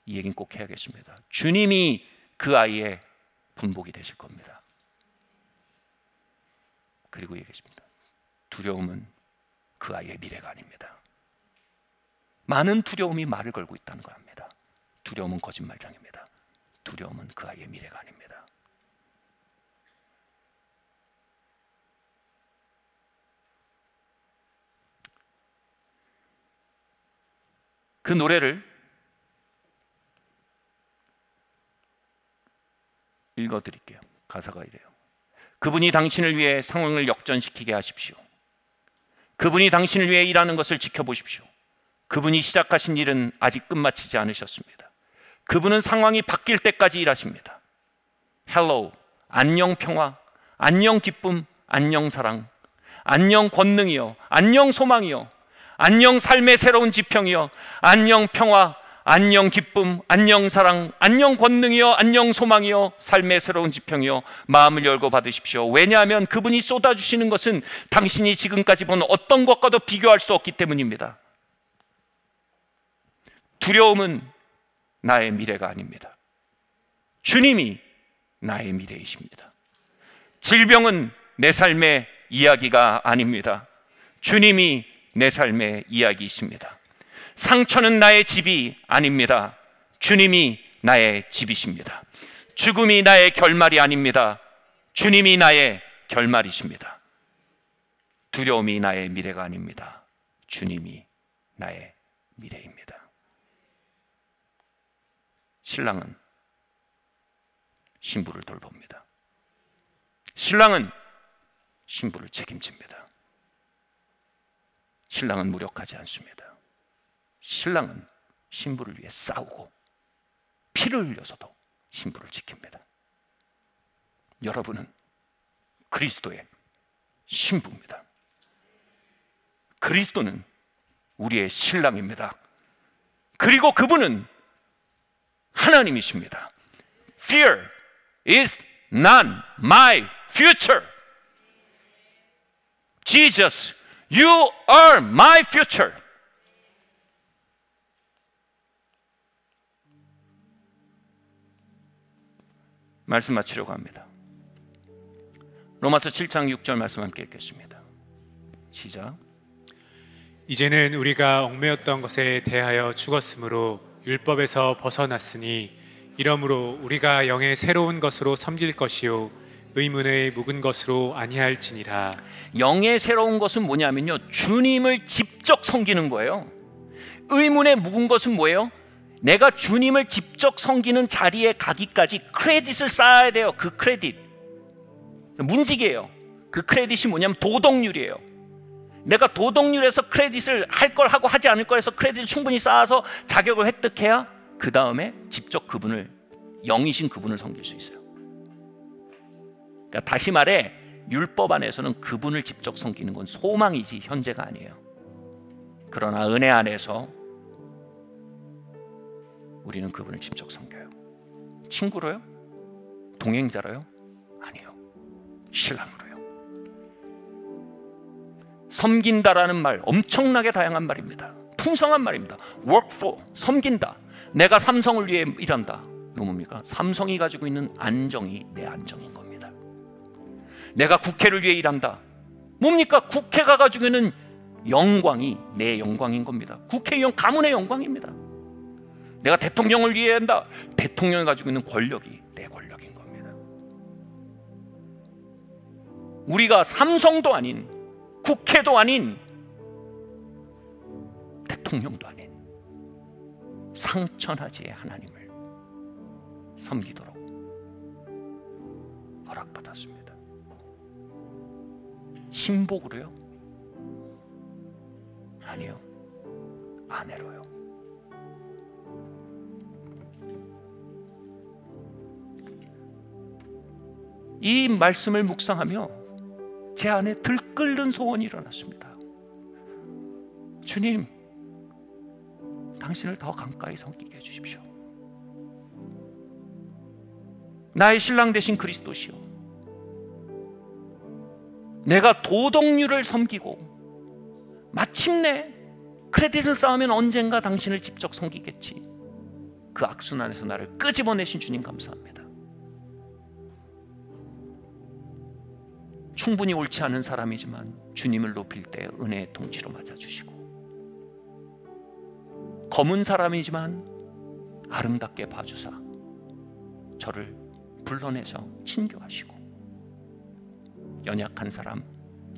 이 얘기는 꼭 해야겠습니다. 주님이 그 아이의 분복이 되실 겁니다. 그리고 얘기했습니다. 두려움은 그 아이의 미래가 아닙니다. 많은 두려움이 말을 걸고 있다는 거 압니다. 두려움은 거짓말장입니다. 두려움은 그 아이의 미래가 아닙니다. 그 노래를 읽어드릴게요. 가사가 이래요. 그분이 당신을 위해 상황을 역전시키게 하십시오. 그분이 당신을 위해 일하는 것을 지켜보십시오. 그분이 시작하신 일은 아직 끝마치지 않으셨습니다. 그분은 상황이 바뀔 때까지 일하십니다. 헬로우, 안녕 평화, 안녕 기쁨, 안녕 사랑, 안녕 권능이요, 안녕 소망이요, 안녕 삶의 새로운 지평이요, 안녕 평화, 안녕 기쁨, 안녕 사랑, 안녕 권능이요, 안녕 소망이요, 삶의 새로운 지평이요. 마음을 열고 받으십시오. 왜냐하면 그분이 쏟아주시는 것은 당신이 지금까지 본 어떤 것과도 비교할 수 없기 때문입니다. 두려움은 나의 미래가 아닙니다. 주님이 나의 미래이십니다. 질병은 내 삶의 이야기가 아닙니다. 주님이 내 삶의 이야기이십니다. 상처는 나의 집이 아닙니다. 주님이 나의 집이십니다. 죽음이 나의 결말이 아닙니다. 주님이 나의 결말이십니다. 두려움이 나의 미래가 아닙니다. 주님이 나의 미래입니다. 신랑은 신부를 돌봅니다. 신랑은 신부를 책임집니다. 신랑은 무력하지 않습니다. 신랑은 신부를 위해 싸우고 피를 흘려서도 신부를 지킵니다. 여러분은 그리스도의 신부입니다. 그리스도는 우리의 신랑입니다. 그리고 그분은 하나님이십니다. Fear is not my future. Jesus, you are my future. 말씀 마치려고 합니다. 로마서 7장 6절 말씀 함께 읽겠습니다. 시작. 이제는 우리가 얽매였던 것에 대하여 죽었으므로 율법에서 벗어났으니 이러므로 우리가 영의 새로운 것으로 섬길 것이요 의문의 묵은 것으로 아니할지니라. 영의 새로운 것은 뭐냐면요, 주님을 직접 섬기는 거예요. 의문의 묵은 것은 뭐예요? 내가 주님을 직접 섬기는 자리에 가기까지 크레딧을 쌓아야 돼요. 그 크레딧 문직이에요. 그 크레딧이 뭐냐면 도덕률이에요. 내가 도덕률에서 크레딧을 할 걸 하고 하지 않을 거에서 크레딧을 충분히 쌓아서 자격을 획득해야 그 다음에 직접 그분을, 영이신 그분을 섬길 수 있어요. 그러니까 다시 말해, 율법 안에서는 그분을 직접 섬기는 건 소망이지 현재가 아니에요. 그러나 은혜 안에서 우리는 그분을 직접 섬겨요. 친구로요? 동행자로요? 아니요. 신랑으로요. 섬긴다라는 말 엄청나게 다양한 말입니다. 풍성한 말입니다. work for, 섬긴다. 내가 삼성을 위해 일한다. 이거 뭡니까? 삼성이 가지고 있는 안정이 내 안정인 겁니다. 내가 국회를 위해 일한다. 뭡니까? 국회가 가지고 있는 영광이 내 영광인 겁니다. 국회의원 가문의 영광입니다. 내가 대통령을 위해 한다. 대통령이 가지고 있는 권력이 내 권력인 겁니다. 우리가 삼성도 아닌, 국회도 아닌, 대통령도 아닌 상천하지의 하나님을 섬기도록 허락받았습니다. 신복으로요? 아니요, 아내로요. 이 말씀을 묵상하며 제 안에 들끓는 소원이 일어났습니다. 주님, 당신을 더 가까이 섬기게 해주십시오. 나의 신랑 되신 그리스도시요, 내가 도덕률을 섬기고 마침내 크레딧을 쌓으면 언젠가 당신을 직접 섬기겠지. 그 악순환에서 나를 끄집어내신 주님 감사합니다. 충분히 옳지 않은 사람이지만 주님을 높일 때 은혜의 통치로 맞아주시고, 검은 사람이지만 아름답게 봐주사 저를 불러내서 친교하시고, 연약한 사람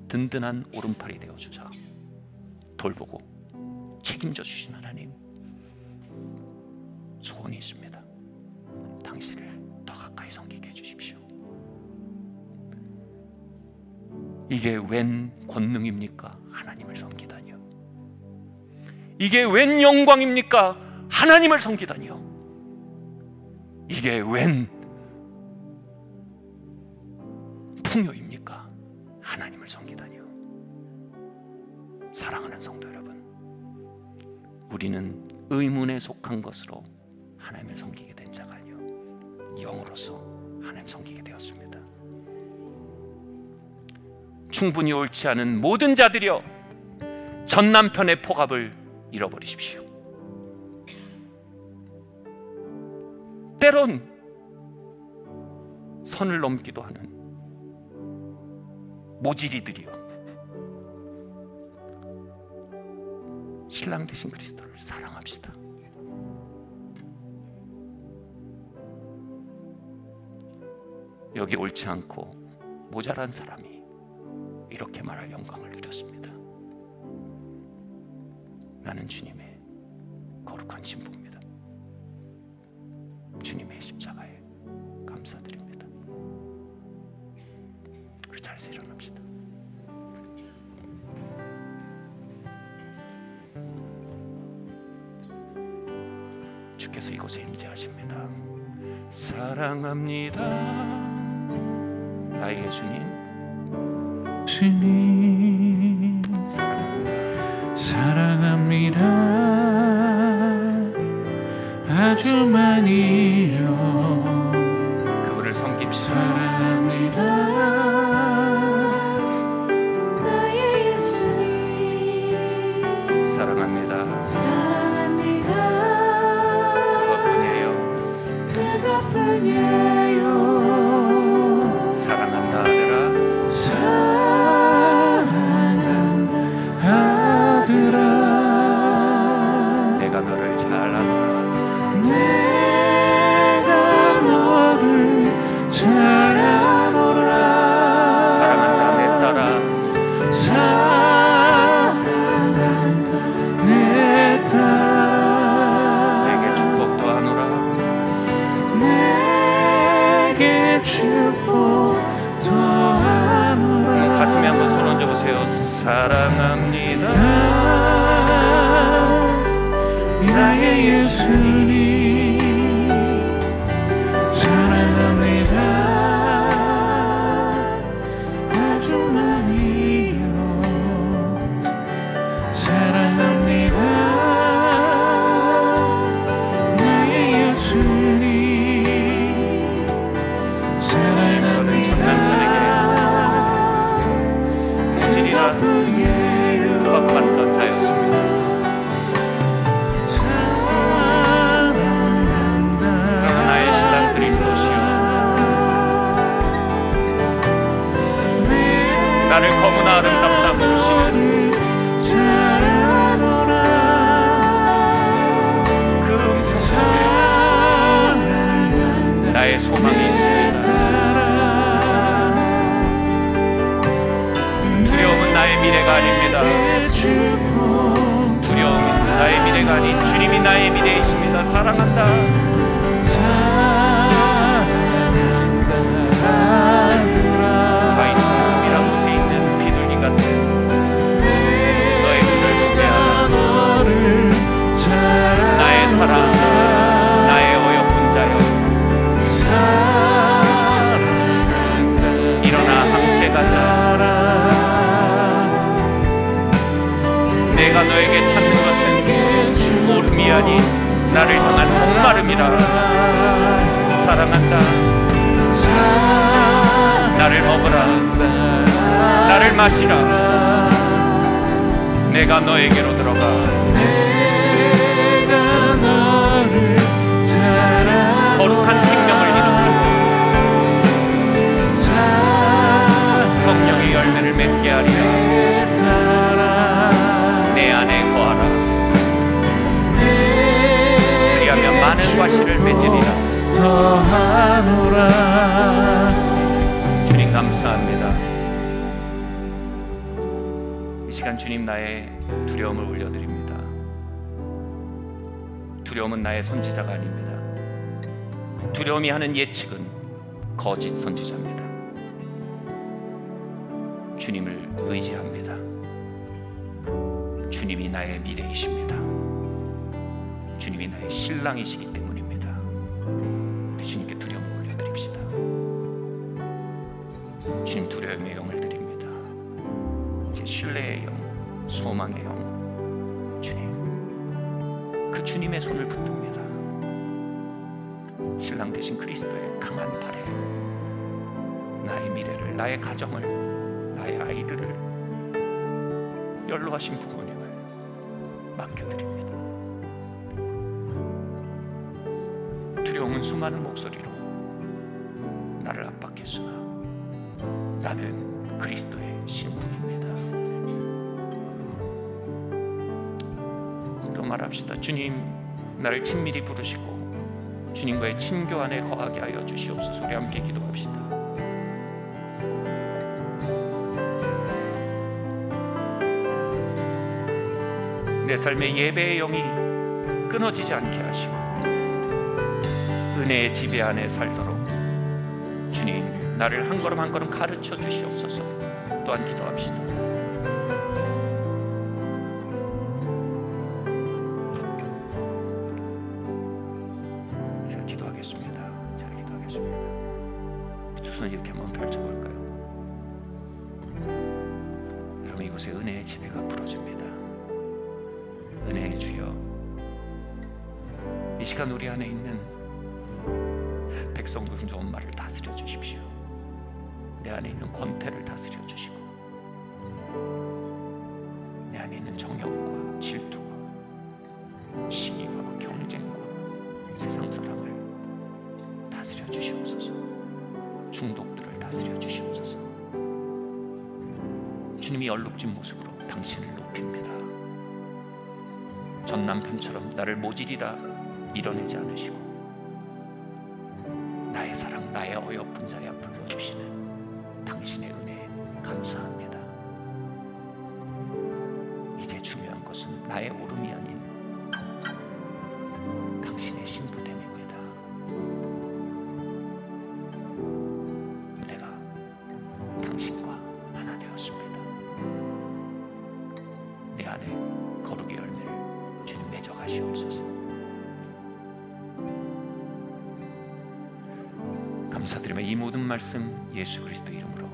든든한 오른팔이 되어주사 돌보고 책임져 주신 하나님, 소원이 있습니다. 당신을 더 가까이 섬기게 해주십시오. 이게 웬 권능입니까? 하나님을 섬기다니요. 이게 웬 영광입니까? 하나님을 섬기다니요. 이게 웬 풍요입니까? 하나님을 섬기다니요. 사랑하는 성도 여러분, 우리는 의문에 속한 것으로 하나님을 섬기게 된 자가 아니요 영으로서 하나님 섬기게 되었습니다. 충분히 옳지 않은 모든 자들이여, 전 남편의 포갑을 잃어버리십시오. 때론 선을 넘기도 하는 모질이들이여, 신랑 되신 그리스도를 사랑합시다. 여기 옳지 않고 모자란 사람이 이렇게 말할 영광을 누렸습니다. 나는 주님의 거룩한 신부입니다. 주님의 십자가에 감사드립니다. 우리 자리에서 일어납시다. 주께서 이곳에 임재하십니다. 사랑합니다. 나의 주님, 주님 사랑합니다. 아주 많이요. 그분을 섬깁시다. 사랑합니다. 나의 예수님 사랑합니다. 사랑합니다. 그것뿐이에요. 그것뿐이에요. 사랑한다 아들아. 사랑한다 아들아. 내가 너를 잘 아노라. 내가 너를 잘 아노라. 사랑한다 내 딸아. 사랑한다 내 딸아. 내게 축복도 하노라. 내게 축복도 하노라. 가슴에 한번 손 얹어 보세요. 사랑합니다. 나의 예수님 사랑합니다. 아주 많이요. 사랑합니다. 나의 예수님 사랑합니다. 모질이란 구박받던 자였습니다. 그러나 나의 신랑 그리스도시여, 나를 검은 아름답다 부르시는 그 음성 속에 나의 소망이 있습니다. 두려움은 나의 미래가 아닙니다. 두려움은 나의 미래가 아닌 주님이 나의 미래이십니다. 사랑한다. 바이스금이란 곳에 있는 비둘기 같은 너의 눈을 보게 하라. 나의 사랑, 나의 어여쁜 자여, 일어나 함께 가자. 내가 너에게 찾는 것은 오름이 아닌 나를 향한 목마름이라. 사랑한다. 나를 먹으라. 나를 마시라. 내가 너에게로 들어가 내가 너를 잘 거룩한 생명을 일으키고 성령의 열매를 맺게 하리라. 내 안에 거하라. 그리하면 많은 과실을 맺으리라. 주님 감사합니다. 이 시간 주님 나의 두려움을 올려드립니다. 두려움은 나의 선지자가 아닙니다. 두려움이 하는 예측은 거짓 선지자입니다. 주님을 의지합니다. 주님이 나의 미래이십니다. 주님이 나의 신랑이시기 때문입니다. 우리 주님께 두려움을 올려드립시다. 주님 두려움의 영을 드립니다. 이제 신뢰의 영, 소망의 영, 주님, 그 주님의 손을 붙듭니다. 신랑 되신 그리스도의 강한 팔에 나의 미래를, 나의 가정을, 나의 아이들을, 연로하신 부모님을 맡겨드립니다. 두려움은 수많은 목소리로 나를 압박했으나 나는 그리스도의 신분입니다. 또 말합시다. 주님, 나를 친밀히 부르시고 주님과의 친교 안에 거하게 하여 주시옵소서. 우리 함께 기도합시다. 내 삶의 예배의 영이 끊어지지 않게 하시고 은혜의 지배 안에 살도록 주님, 나를 한 걸음 한 걸음 가르쳐 주시옵소서. 또한 기도합시다. 제가 기도하겠습니다. 두 손 이렇게 한번 펼쳐볼까요? 여러분, 이곳에 은혜의 지배가 부러집니다. 은혜의 주여, 이 시간 우리 안에 있는 백성들 좋은 말을 다스려 주십시오. 내 안에 있는 권태를 다스려 주시고 내 안에 있는 정욕과 질투와 시기와 경쟁과 세상 사랑을 다스려 주시옵소서. 중독들을 다스려 주시옵소서. 주님이 얼룩진 모습으로 당신을 높입니다. 전 남편처럼 나를 모질이라 밀어내지 않으시고 나의 사랑, 나의 어여쁜 자야 불러주시는 당신의 은혜에 감사합니다. 이제 중요한 것은 나의 오름이 아닌 당신의 신부됨입니다. 내가 당신과 하나 되었습니다. 내 안에 거룩의 열매를 주님 맺어가시옵소서. 감사드리며 이 모든 말씀 예수 그리스도 이름으로